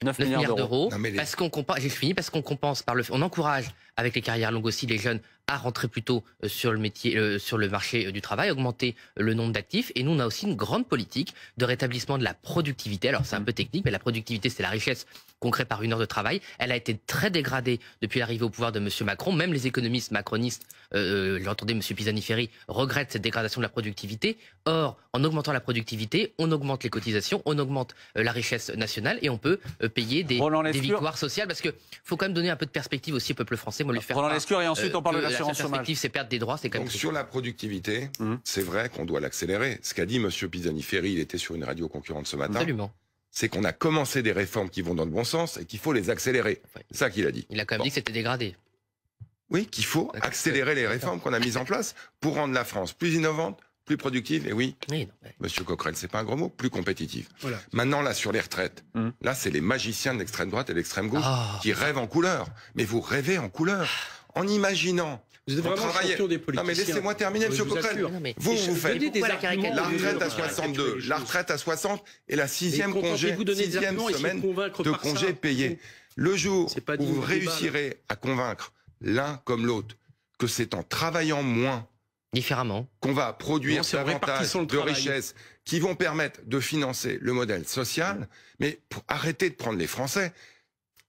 9 milliards d'euros. Parce qu'on compense, j'ai fini, parce qu'on compense on encourage avec les carrières longues aussi les jeunes à rentrer plus tôt sur le métier, sur le marché du travail, augmenter le nombre d'actifs. Et nous, on a aussi une grande politique de rétablissement de la productivité. Alors, c'est un peu technique, mais la productivité, c'est la richesse qu'on crée par une heure de travail. Elle a été très dégradée depuis l'arrivée au pouvoir de M. Macron. Même les économistes macronistes, j'entendais M. Pisani-Ferry, regrettent cette dégradation de la productivité. Or, en augmentant la productivité, on augmente les cotisations, on augmente la richesse nationale et on peut payer des victoires sociales. Parce qu'il faut quand même donner un peu de perspective aussi au peuple français. Moi, lui faire Roland Lescure, et ensuite on parle de l'assurance chômage. La perspective, c'est perdre des droits, c'est quand même. Donc sur la productivité, c'est vrai qu'on doit l'accélérer. Ce qu'a dit M. Pisani-Ferry, il était sur une radio concurrente ce matin. Absolument. C'est qu'on a commencé des réformes qui vont dans le bon sens et qu'il faut les accélérer. C'est ça qu'il a dit. Il a quand même dit que c'était dégradé. Oui, qu'il faut accélérer les réformes qu'on a mises en place pour rendre la France plus innovante, plus productive, et Monsieur Coquerel, c'est pas un gros mot, plus compétitive. Voilà. Maintenant, là, sur les retraites, là, c'est les magiciens de l'extrême droite et de l'extrême gauche qui rêvent en couleur. Mais vous rêvez en couleur, en imaginant. Vous êtes vraiment champion des politiciens. Non, mais laissez-moi terminer, Monsieur Coquerel. Vous faites la retraite à 62, la retraite à 60 et la sixième semaine de congé payé. Le jour où vous réussirez à convaincre l'un comme l'autre que c'est en travaillant moins différemment qu'on va produire davantage de richesses qui vont permettre de financer le modèle social, mais pour arrêter de prendre les Français.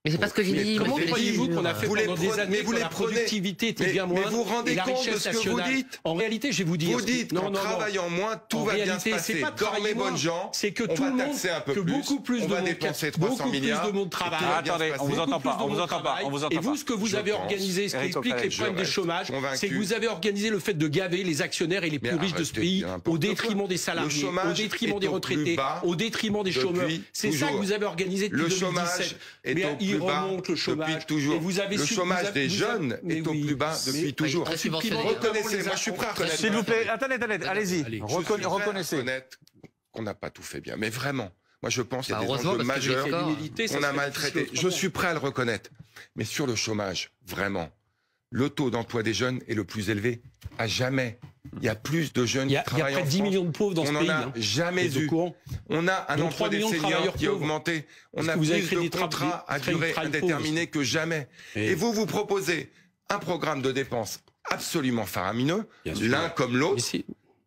Mais c'est pas ce que j'ai dit. Comment croyez-vous qu'on a fait pendant des années que la productivité était bien moindre? Mais vous vous rendez compte de ce que vous dites? En réalité, je vais vous dire. Vous dites qu'en travaillant moins, tout va bien se passer. Dormez bonnes gens, c'est que tout le monde, que beaucoup plus de monde, dépenser 300 milliards. Beaucoup plus de monde travaille. Attendez, on vous entend pas, on vous entend pas, on vous entend pas. Et vous, ce que vous avez organisé, ce qui explique les problèmes des chômages, c'est que vous avez organisé le fait de gaver les actionnaires et les plus riches de ce pays au détriment des salariés, au détriment des retraités, au détriment des chômeurs. C'est ça que vous avez organisé depuis 2017. Mais il remonte le chômage. Depuis toujours. Le chômage des jeunes est au plus bas depuis toujours. Reconnaissez, moi je suis prêt à reconnaître. S'il vous plaît, attendez, allez-y. Reconnaissez. Qu'on n'a pas tout fait bien. Mais vraiment, moi je pense qu'il y a des enjeux majeurs qu'on a maltraités. Je suis prêt à le reconnaître. Mais sur le chômage, vraiment, le taux d'emploi des jeunes est le plus élevé à jamais. Il y a plus de jeunes qui travaillent en France. Il y a près de 10 millions de pauvres dans ce pays. On n'en a jamais eu. On a un emploi des seniors qui a augmenté. On a plus de contrats à durée indéterminée que jamais. Et vous proposez un programme de dépenses absolument faramineux, l'un comme l'autre,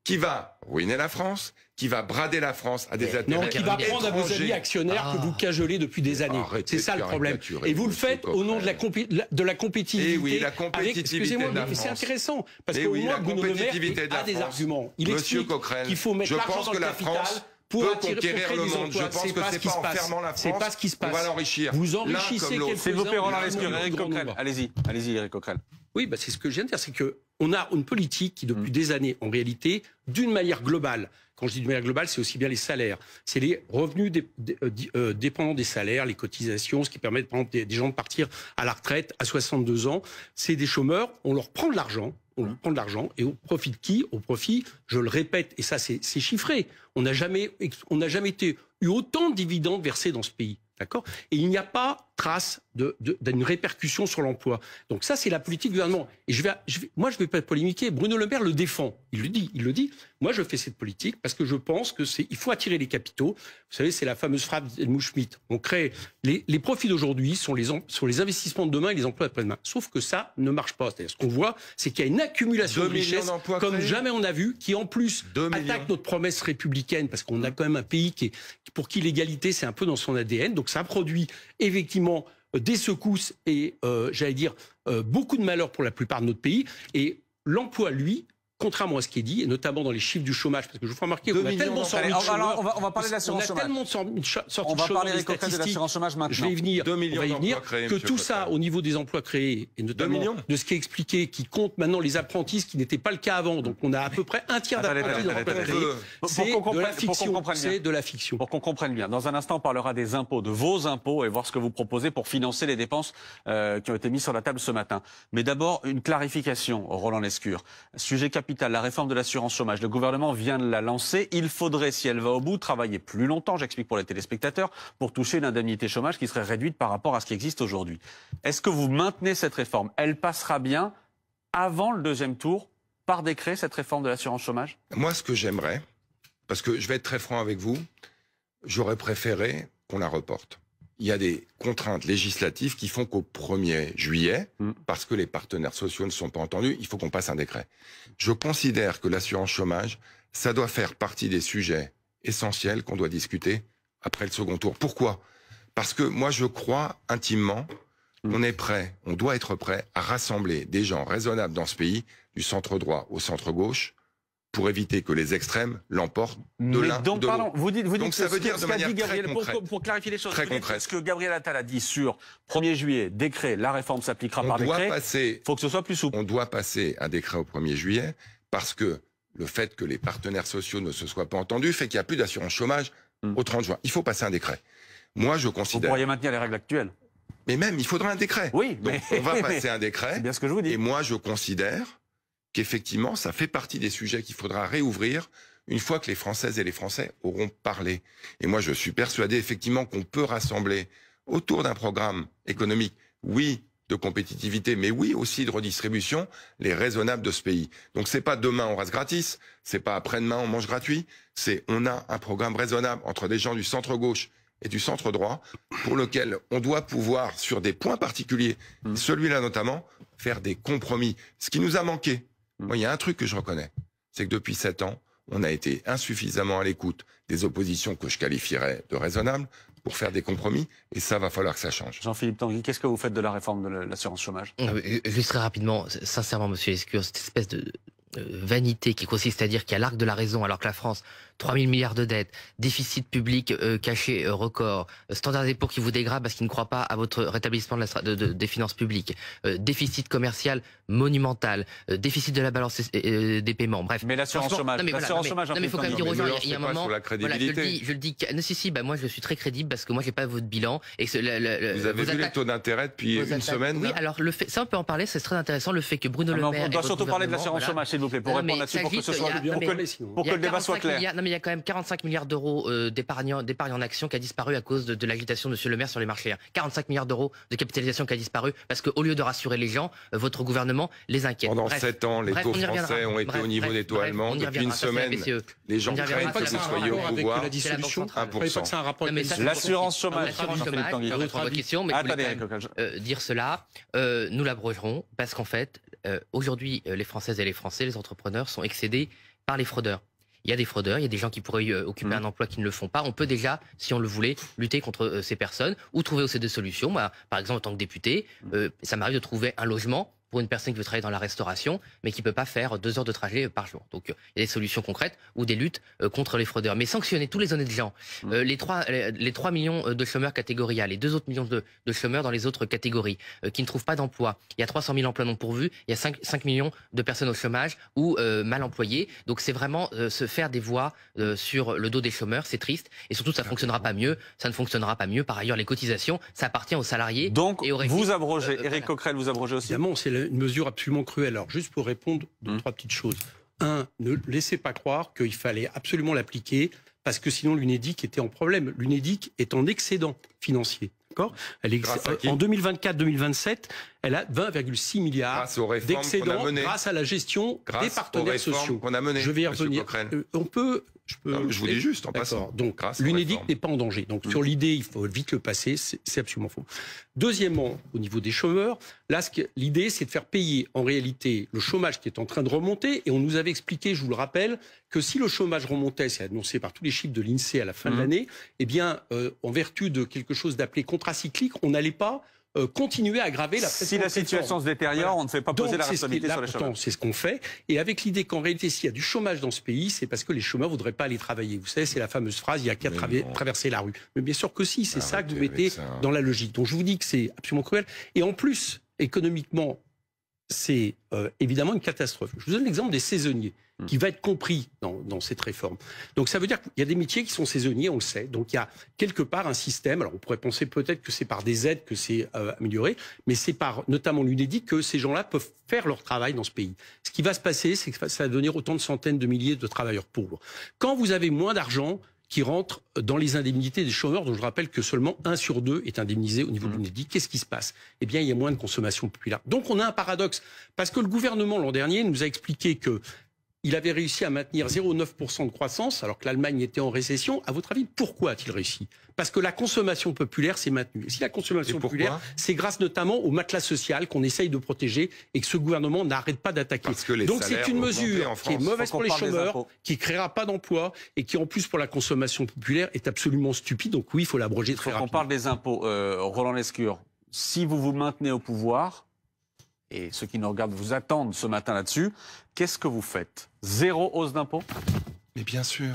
qui va ruiner la France, qui va brader la France à des intérêts qui va prendre à vos amis actionnaires que vous cajolez depuis des années. C'est ça le problème. Et vous le faites au nom de la compétitivité. Et oui, la compétitivité. Excusez-moi, mais c'est intéressant parce qu'au moins Bruno Le Maire a des arguments. Il explique qu'il faut mettre l'argent dans le capital pour conquérir le monde. Je pense que c'est pas en fermant la France qu'on va l'enrichir. Vous enrichissez quelques-uns. S'il vous plaît, Roland Lescure, Éric Coquerel. Allez-y, Éric Coquerel. Oui, c'est ce que je viens de dire, c'est que on a une politique qui, depuis des années, en réalité, d'une manière globale, quand je dis d'une manière globale, c'est aussi bien les salaires, c'est les revenus dépendants des salaires, les cotisations, ce qui permet, par exemple, des gens de partir à la retraite à 62 ans. C'est des chômeurs, on leur prend de l'argent. Et au profit de qui? Au profit, je le répète, et ça c'est chiffré, on n'a jamais eu autant de dividendes versés dans ce pays. D'accord? Et il n'y a pas trace d'une répercussion sur l'emploi. Donc ça, c'est la politique du gouvernement. Et moi, je vais pas polémiquer. Bruno Le Maire le défend. Il le dit. Moi, je fais cette politique parce que je pense il faut attirer les capitaux. Vous savez, c'est la fameuse phrase d'Helmut Schmidt. On crée les profits d'aujourd'hui sont les investissements de demain et les emplois d'après-demain. Sauf que ça ne marche pas. C'est-à-dire, ce qu'on voit, c'est qu'il y a une accumulation de richesses comme jamais on a vu, qui en plus attaque notre promesse républicaine parce qu'on a quand même un pays pour qui l'égalité, c'est un peu dans son ADN. Donc ça produit effectivement des secousses et, j'allais dire, beaucoup de malheur pour la plupart de notre pays. Et l'emploi, lui, contrairement à ce qui est dit, et notamment dans les chiffres du chômage, parce que je vous fais remarquer qu'on a tellement sorti de chômage. On va parler de l'assurance chômage. On va parler de l'assurance chômage maintenant. Je vais y venir. On va y venir. Que tout ça, au niveau des emplois créés, et notamment de ce qui est expliqué, qui compte maintenant les apprentis, ce qui n'était pas le cas avant. Donc on a à peu près un tiers d'apprentis dans l'emploi créé. C'est de la fiction. C'est de la fiction. Pour qu'on comprenne bien. Dans un instant, on parlera des impôts, de vos impôts, et voir ce que vous proposez pour financer les dépenses qui ont été mises sur la table ce matin. Mais d'abord, une clarification, Roland Lescure. Sujet capital, la réforme de l'assurance chômage. Le gouvernement vient de la lancer. Il faudrait, si elle va au bout, travailler plus longtemps, j'explique pour les téléspectateurs, pour toucher une indemnité chômage qui serait réduite par rapport à ce qui existe aujourd'hui. Est-ce que vous maintenez cette réforme? Elle passera bien avant le deuxième tour, par décret, cette réforme de l'assurance chômage? Moi, ce que j'aimerais, parce que je vais être très franc avec vous, j'aurais préféré qu'on la reporte. Il y a des contraintes législatives qui font qu'au 1er juillet, parce que les partenaires sociaux ne sont pas entendus, il faut qu'on passe un décret. Je considère que l'assurance chômage, ça doit faire partie des sujets essentiels qu'on doit discuter après le second tour. Pourquoi? Parce que moi, je crois intimement qu'on est prêt, on doit être prêt à rassembler des gens raisonnables dans ce pays, du centre droit au centre gauche, pour éviter que les extrêmes l'emportent de l'un ou de l'autre. Vous dites donc ça veut dire de manière très concrète. Pour clarifier les choses, très concrète. Ce que Gabriel Attal a dit sur 1er juillet, décret, la réforme s'appliquera par décret, il faut que ce soit plus souple. On doit passer un décret au 1er juillet parce que le fait que les partenaires sociaux ne se soient pas entendus fait qu'il n'y a plus d'assurance chômage au 30 juin. Il faut passer un décret. Moi, je considère... Vous pourriez maintenir les règles actuelles. Mais même, il faudra un décret. Oui, donc on va passer un décret. C'est bien ce que je vous dis. Et moi, je considère qu'effectivement, ça fait partie des sujets qu'il faudra réouvrir une fois que les Françaises et les Français auront parlé. Et moi, je suis persuadé effectivement qu'on peut rassembler autour d'un programme économique, oui, de compétitivité, mais oui aussi de redistribution, les raisonnables de ce pays. Donc c'est pas demain on reste gratis, c'est pas après-demain on mange gratuit, c'est on a un programme raisonnable entre des gens du centre-gauche et du centre-droit, pour lequel on doit pouvoir, sur des points particuliers, celui-là notamment, faire des compromis. Ce qui nous a manqué. Moi, il y a un truc que je reconnais, c'est que depuis 7 ans, on a été insuffisamment à l'écoute des oppositions que je qualifierais de raisonnables pour faire des compromis, et ça va falloir que ça change. Jean-Philippe Tanguy, qu'est-ce que vous faites de la réforme de l'assurance chômage? Juste très rapidement, sincèrement, monsieur Lescure, cette espèce de vanité qui consiste à dire qu'il y a l'arc de la raison alors que la France, 3 000 milliards de dettes, déficit public caché record, standard des pour qui vous dégrade parce qu'il ne croit pas à votre rétablissement des finances publiques, déficit commercial monumental, déficit de la balance des paiements, bref. Mais l'assurance chômage, non mais il faut quand même dire aux gens, il y a un moment, voilà, je le dis, si, moi je suis très crédible parce que moi j'ai pas votre bilan et que vous avez vu les taux d'intérêt depuis une semaine? Oui, alors le fait, ça on peut en parler, c'est très intéressant le fait que Bruno Le Maire. On doit surtout parler de l'assurance chômage, s'il vous plaît, pour répondre là-dessus, pour que ce soit pour que le débat soit clair. Non mais il y a quand même 45 milliards d'euros d'épargne en action qui a disparu à cause de l'agitation de M. Le Maire sur les marchés. 45 milliards d'euros de capitalisation qui a disparu parce qu'au lieu de rassurer les gens, votre gouvernement les inquiète. Pendant 7 ans, les taux français ont été au niveau des taux allemands. Depuis une semaine, les gens craignent que vous soyez au pouvoir. 1%. L'assurance chômage. Votre question, mais dire cela, nous l'abrogerons parce qu'en fait, aujourd'hui, les Françaises et les Français, les entrepreneurs sont excédés par les fraudeurs. Il y a des fraudeurs, il y a des gens qui pourraient occuper un emploi qui ne le font pas. On peut déjà, si on le voulait, lutter contre ces personnes ou trouver aussi des solutions. Moi, par exemple, en tant que député, ça m'arrive de trouver un logement pour une personne qui veut travailler dans la restauration, mais qui peut pas faire 2 heures de trajet par jour. Donc, il y a des solutions concrètes ou des luttes contre les fraudeurs. Mais sanctionner tous les honnêtes gens, les 3 millions de chômeurs catégorie A, les 2 autres millions de chômeurs dans les autres catégories, qui ne trouvent pas d'emploi. Il y a 300 000 emplois non pourvus, il y a 5 millions de personnes au chômage ou mal employées. Donc, c'est vraiment se faire des voix sur le dos des chômeurs, c'est triste. Et surtout, ça fonctionnera pas mieux. Ça ne fonctionnera pas mieux. Par ailleurs, les cotisations, ça appartient aux salariés. Donc, et vous abrogez, Éric Coquerel, vous abrogez aussi. Évidemment, c'est une mesure absolument cruelle. Alors, juste pour répondre, 3 petites choses. 1, ne laissez pas croire qu'il fallait absolument l'appliquer, parce que sinon l'UNEDIC était en problème. L'UNEDIC est en excédent financier. D'accord ? En 2024-2027, elle a 20,6 milliards d'excédent grâce à la gestion des partenaires sociaux. Qu'on a mené, je vais y revenir. Je vous dis juste en passant. Donc, l'UNEDIC n'est pas en danger. Donc, sur l'idée, il faut vite le passer. C'est absolument faux. Deuxièmement, au niveau des chômeurs, là, l'idée, c'est de faire payer, en réalité, le chômage qui est en train de remonter. Et on nous avait expliqué, je vous le rappelle, que si le chômage remontait, c'est annoncé par tous les chiffres de l'INSEE à la fin de l'année, eh bien, en vertu de quelque chose d'appelé contracyclique, on n'allait pas continuer à aggraver la pression. Si la situation se détériore, on ne fait pas poser la responsabilité sur les chômeurs. C'est ce qu'on fait. Et avec l'idée qu'en réalité, s'il y a du chômage dans ce pays, c'est parce que les chômeurs ne voudraient pas aller travailler. Vous savez, c'est la fameuse phrase, il n'y a qu'à traverser la rue. Mais bien sûr que si, c'est ça que vous mettez dans la logique. Donc je vous dis que c'est absolument cruel. Et en plus, économiquement, c'est évidemment une catastrophe. Je vous donne l'exemple des saisonniers, qui va être compris dans cette réforme. Donc ça veut dire qu'il y a des métiers qui sont saisonniers, on le sait. Donc il y a quelque part un système, alors on pourrait penser peut-être que c'est par des aides que c'est amélioré, mais c'est par notamment l'UNEDIC que ces gens-là peuvent faire leur travail dans ce pays. Ce qui va se passer, c'est que ça va devenir autant de centaines de milliers de travailleurs pauvres. Quand vous avez moins d'argent qui rentre dans les indemnités des chômeurs, dont je rappelle que seulement 1 sur 2 est indemnisé au niveau de l'UNEDIC. Qu'est-ce qui se passe? Eh bien, il y a moins de consommation populaire. Donc, on a un paradoxe. Parce que le gouvernement, l'an dernier, nous a expliqué que il avait réussi à maintenir 0,9% de croissance, alors que l'Allemagne était en récession. À votre avis, pourquoi a-t-il réussi? Parce que la consommation populaire s'est maintenue. Et si la consommation populaire, c'est grâce notamment au matelas social qu'on essaye de protéger et que ce gouvernement n'arrête pas d'attaquer. Donc c'est une mesure qui est mauvaise pour les chômeurs, qui ne créera pas d'emplois et qui, en plus, pour la consommation populaire, est absolument stupide. Donc oui, il faut l'abroger très rapidement. On parle des impôts. Roland Lescure, si vous vous maintenez au pouvoir, et ceux qui nous regardent vous attendent ce matin là-dessus, qu'est-ce que vous faites? 0 hausse d'impôts? Mais bien sûr,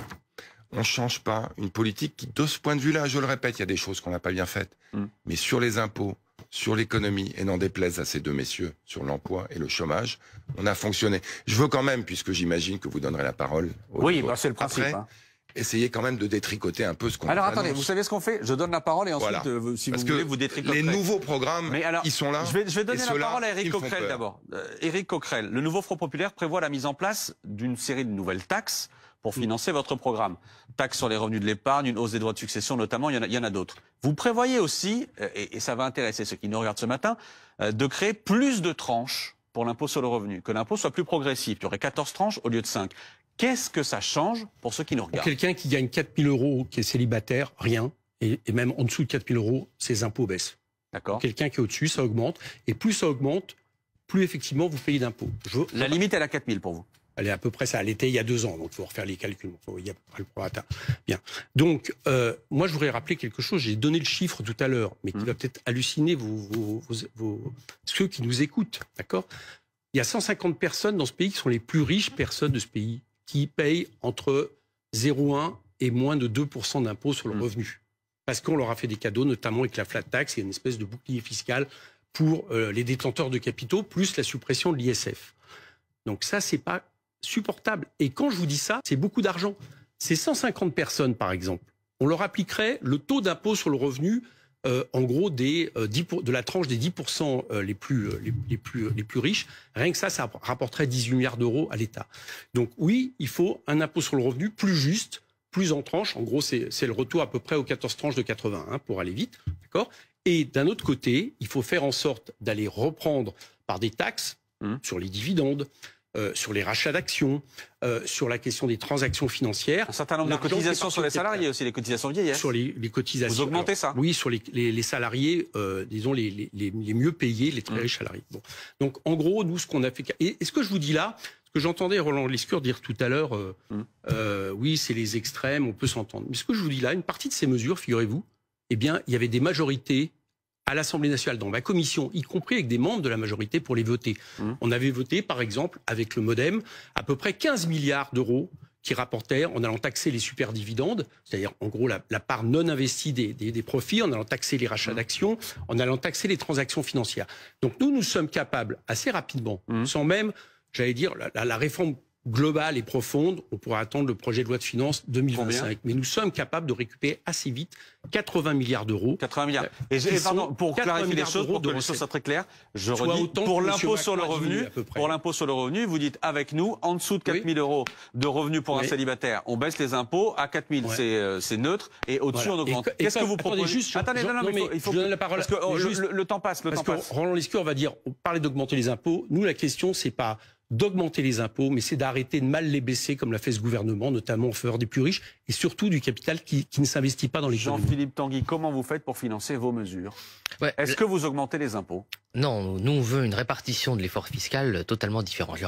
on ne change pas une politique qui, de ce point de vue-là, je le répète, il y a des choses qu'on n'a pas bien faites. Mais sur les impôts, sur l'économie, et n'en déplaise à ces deux messieurs, sur l'emploi et le chômage, on a fonctionné. Je veux quand même, puisque j'imagine que vous donnerez la parole. Oui, bah c'est le principe. Après, essayez quand même de détricoter un peu ce qu'on... Alors attendez, vous savez ce qu'on fait? Je donne la parole et ensuite, si vous voulez, vous détricoterez. Les nouveaux programmes, ils sont là. Je vais donner la parole à Éric Coquerel d'abord. Éric Coquerel, le nouveau Front populaire prévoit la mise en place d'une série de nouvelles taxes pour financer votre programme. Taxe sur les revenus de l'épargne, une hausse des droits de succession notamment, il y en a d'autres. Vous prévoyez aussi, et ça va intéresser ceux qui nous regardent ce matin, de créer plus de tranches pour l'impôt sur le revenu, que l'impôt soit plus progressif. Il y aurait 14 tranches au lieu de 5. Qu'est-ce que ça change pour ceux qui nous regardent? Quelqu'un qui gagne 4 000 euros, qui est célibataire, rien. Et même en dessous de 4 000 euros, ses impôts baissent. D'accord. Quelqu'un qui est au-dessus, ça augmente. Et plus ça augmente, plus effectivement vous payez d'impôts. La limite, elle est à 4 000 pour vous? Elle est à peu près ça. Elle était il y a 2 ans, donc il faut refaire les calculs. Il y a à peu près le prorata. Bien. Donc, moi, je voudrais rappeler quelque chose. J'ai donné le chiffre tout à l'heure, mais qui va peut-être halluciner ceux qui nous écoutent. D'accord? Il y a 150 personnes dans ce pays qui sont les plus riches personnes de ce pays, qui payent entre 0,1 et moins de 2% d'impôts sur le revenu. Parce qu'on leur a fait des cadeaux, notamment avec la flat tax et une espèce de bouclier fiscal pour les détenteurs de capitaux, plus la suppression de l'ISF. Donc ça, c'est pas supportable. Et quand je vous dis ça, c'est beaucoup d'argent. Ces 150 personnes, par exemple, on leur appliquerait le taux d'impôt sur le revenu, en gros, de la tranche des 10% les plus riches. Rien que ça rapporterait 18 milliards d'euros à l'État. Donc oui, il faut un impôt sur le revenu plus juste, plus en tranches. En gros, c'est le retour à peu près aux 14 tranches de 80, pour aller vite. D'accord ? Et d'un autre côté, il faut faire en sorte d'aller reprendre par des taxes sur les dividendes, sur les rachats d'actions, sur la question des transactions financières. Un certain nombre de cotisations sur les salariés aussi, les cotisations vieillesse. Sur les cotisations. Vous augmentez ça? Oui, sur les salariés, disons les mieux payés, les très riches salariés. Bon. Donc en gros, nous, ce qu'on a fait... Et ce que je vous dis là, ce que j'entendais Roland Lescure dire tout à l'heure, oui, c'est les extrêmes, on peut s'entendre. Mais ce que je vous dis là, une partie de ces mesures, figurez-vous, eh bien, il y avait des majorités à l'Assemblée nationale, dans ma commission, y compris avec des membres de la majorité pour les voter. On avait voté, par exemple, avec le MoDem, à peu près 15 milliards d'euros qui rapportèrent, en allant taxer les superdividendes, c'est-à-dire en gros la part non investie des profits, en allant taxer les rachats d'actions, en allant taxer les transactions financières. Donc nous sommes capables, assez rapidement, sans même, j'allais dire, la réforme globale et profonde, on pourra attendre le projet de loi de finances 2025. Mais nous sommes capables de récupérer assez vite 80 milliards d'euros. 80 milliards. Et pardon, pour clarifier les choses, pour que les choses soient très claires, je redis, pour l'impôt sur le revenu, vous dites avec nous, en dessous de 4 000 euros de revenus pour un célibataire, on baisse les impôts, à 4 000 c'est neutre, et au-dessus on augmente. Qu'est-ce que vous proposez? Attendez, non, mais il faut que je donne la parole. Parce que le temps passe, Roland Lescure va dire, on parlait d'augmenter les impôts. Nous, la question, c'est pas d'augmenter les impôts, mais c'est d'arrêter de mal les baisser, comme l'a fait ce gouvernement, notamment en faveur des plus riches, et surtout du capital qui ne s'investit pas dans l'économie. Jean-Philippe Tanguy, comment vous faites pour financer vos mesures? Est-ce que vous augmentez les impôts? Non, nous on veut une répartition de l'effort fiscal totalement différent. Je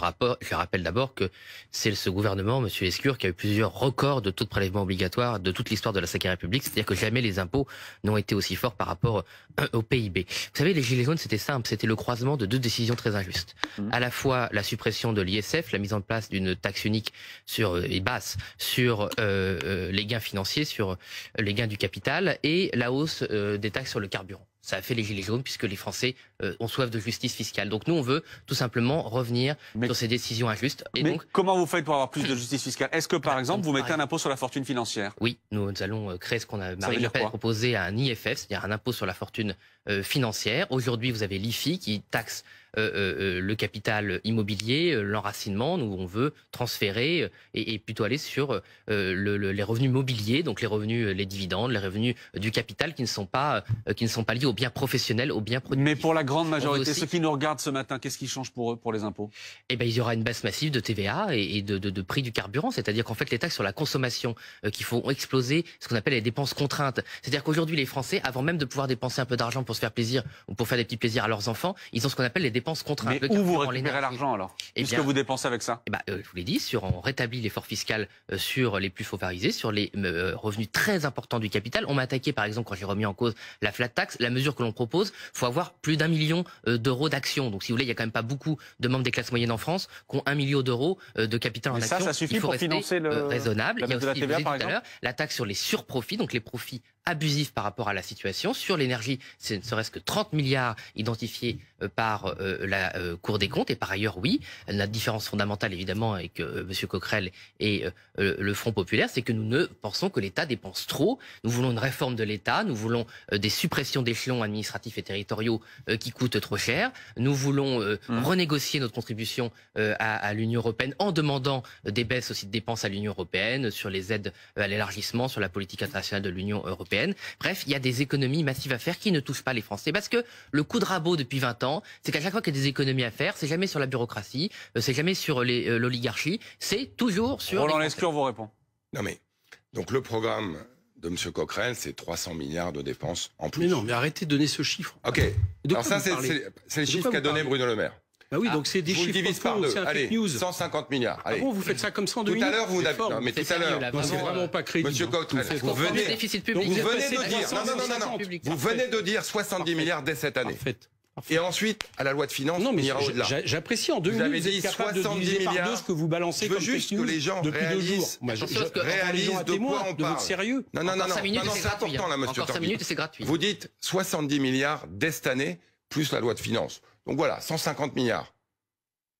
rappelle d'abord que c'est ce gouvernement, Monsieur Lescure, qui a eu plusieurs records de taux de prélèvement obligatoire de toute l'histoire de la Ve République. C'est-à-dire que jamais les impôts n'ont été aussi forts par rapport au PIB. Vous savez, les Gilets jaunes, c'était simple. C'était le croisement de deux décisions très injustes. À la fois la suppression de l'ISF, la mise en place d'une taxe unique et basse sur les gains financiers, sur les gains du capital, et la hausse des taxes sur le carburant. Ça a fait les Gilets jaunes puisque les Français ont soif de justice fiscale. Donc nous, on veut tout simplement revenir sur ces décisions injustes. Donc, comment vous faites pour avoir plus de justice fiscale? Est-ce que, par exemple, vous mettez un impôt sur la fortune financière? Oui, nous allons créer ce qu'on a Marine Le Pen a proposé, un IFF, c'est-à-dire un impôt sur la fortune financière. Aujourd'hui, vous avez l'IFI qui taxe le capital immobilier, l'enracinement. Nous, on veut transférer et plutôt aller sur les revenus mobiliers, donc les revenus, les dividendes, les revenus du capital qui ne sont pas liés aux biens professionnels, aux biens productifs. Mais pour la grande majorité, ceux qui nous regardent ce matin, qu'est-ce qui change pour eux, pour les impôts? Eh ben, il y aura une baisse massive de TVA et de prix du carburant. C'est-à-dire qu'en fait, les taxes sur la consommation qui font exploser ce qu'on appelle les dépenses contraintes. C'est-à-dire qu'aujourd'hui, les Français, avant même de pouvoir dépenser un peu d'argent pour se faire plaisir ou pour faire des petits plaisirs à leurs enfants, ils ont ce qu'on appelle les dépenses contraintes. Mais où vous récupérez l'argent alors? Qu'est-ce que vous dépensez avec ça? Eh ben, je vous l'ai dit, on rétablit l'effort fiscal sur les plus favorisés, sur les revenus très importants du capital. On m'a attaqué, par exemple, quand j'ai remis en cause la flat tax. La mesure que l'on propose, faut avoir plus d'1 million d'euros d'actions. Donc, si vous voulez, il y a quand même pas beaucoup de membres des classes moyennes en France qui ont 1 million d'euros de capital en actions. Ça suffit il faut pour rester financer raisonnable. Il y a aussi, la TVA, par exemple, la taxe sur les surprofits, donc les profits abusifs par rapport à la situation. Sur l'énergie, ce ne serait-ce que 30 milliards identifiés par la Cour des comptes. Et par ailleurs, oui, la différence fondamentale, évidemment, avec M. Coquerel et le Front populaire, c'est que nous ne pensons que l'État dépense trop. Nous voulons une réforme de l'État. Nous voulons des suppressions d'échelons administratifs et territoriaux qui coûtent trop cher. Nous voulons renégocier notre contribution à l'Union européenne en demandant des baisses aussi de dépenses à l'Union européenne, sur les aides à l'élargissement, sur la politique internationale de l'Union européenne. Bref, il y a des économies massives à faire qui ne touchent pas les Français. Parce que le coup de rabot depuis 20 ans, c'est qu'à chaque fois qu'il y a des économies à faire, c'est jamais sur la bureaucratie, c'est jamais sur l'oligarchie, c'est toujours sur... Roland Lescure vous répond. Non mais, donc le programme de M. Coquerel, c'est 300 milliards de dépenses en plus. Mais non, mais arrêtez de donner ce chiffre. Ok, alors ça c'est le chiffre qu'a donné Bruno Le Maire. Bah oui, donc c'est des chiffres divisez par deux. Allez, news. 150 milliards. Allez. Ah bon, vous faites ça comme ça en 2 minutes? Tout à l'heure, vous n'avez... Non, mais tout à l'heure... C'est vraiment pas crédible. Monsieur Coquerel, vous venez de dire... Non. Vous venez de dire 70 milliards dès cette année. Et ensuite, à la loi de finances, non, mais on ira au-delà. J'apprécie en 2 minutes, vous êtes capable de diviser par deux ce que vous balancez comme juste que les gens depuis 2 jours. Réalisent de quoi on de parle. votre sérieux. Non, c'est important là, monsieur Tanguy. 5 minutes et c'est gratuit. Vous dites 70 milliards dès cette année, plus la loi de finances. Donc voilà, 150 milliards.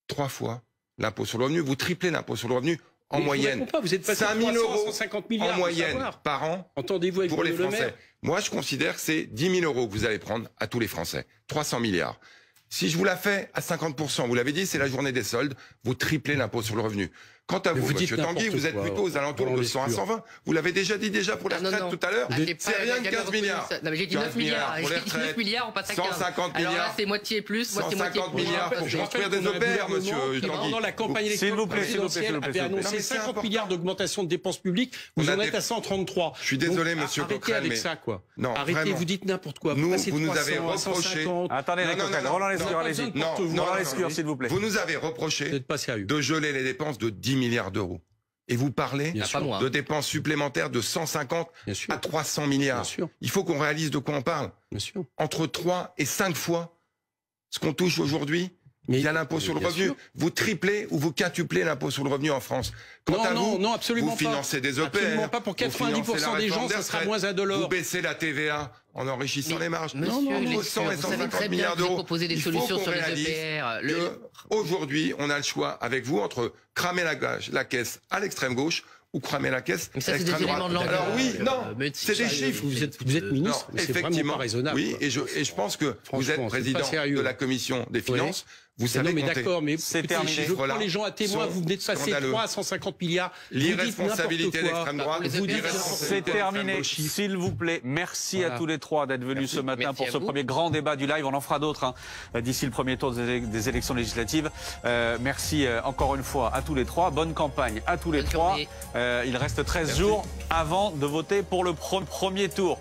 3 fois l'impôt sur le revenu. Vous triplez l'impôt sur le revenu en moyenne. Vous êtes passé 5 000 euros 150 milliards en moyenne par an pour les Français. Moi, je considère que c'est 10 000 euros que vous allez prendre à tous les Français. 300 milliards. Si je vous la fais à 50%, vous l'avez dit, c'est la journée des soldes, vous triplez l'impôt sur le revenu. Quant à vous, monsieur Tanguy, vous êtes plutôt aux alentours de 100 à 120. Vous l'avez déjà dit pour les retraites tout à l'heure. C'est rien de 15 milliards. Non, mais j'ai dit 9 milliards. J'ai dit 9 milliards, on passe à 15. 150 milliards. Alors là, c'est moitié plus, moitié 150 milliards pour construire des EPR, monsieur Tanguy. Pendant la campagne électorale présidentielle, avait annoncé 50 milliards d'augmentation de dépenses publiques. Vous en êtes à 133. Je suis désolé, monsieur Coquerel, arrêtez avec ça, quoi. Arrêtez, vous dites n'importe quoi. Vous nous avez reproché. Attendez, Roland Lescure, allez-y. Roland Lescure, s'il vous plaît. Vous nous avez reproché de geler les dépenses de 10 milliards d'euros. Et vous parlez de dépenses supplémentaires de 150 à 300 milliards. Il faut qu'on réalise de quoi on parle. Entre 3 et 5 fois ce qu'on touche aujourd'hui via l'impôt sur le revenu. Vous triplez ou vous quintuplez l'impôt sur le revenu en France. Quant à vous, absolument vous financez des EPR. Absolument pas. Pour 90% des gens, ça sera moins indolore. Vous baissez la TVA en enrichissant les marges. Monsieur, 100 et 150 milliards d'euros. Vous proposez des solutions sur les EPR. Aujourd'hui, on a le choix avec vous entre cramer la caisse à l'extrême gauche ou cramer la caisse à l'extrême droite. Alors oui, c'est des chiffres. Vous êtes ministre, c'est vraiment pas raisonnable. Oui, et je pense que vous êtes président de la commission des finances. Vous savez, non, mais d'accord, mais c'est écoutez, terminé. je prends les gens à témoin. Vous venez de passer 350 milliards. L'irresponsabilité d'extrême droite. C'est terminé. S'il vous plaît, merci à tous les trois d'être venus ce matin pour ce premier grand débat du live. On en fera d'autres d'ici le premier tour des élections législatives. Merci encore une fois à tous les trois. Bonne campagne à tous les trois. Il reste 13 jours avant de voter pour le premier tour.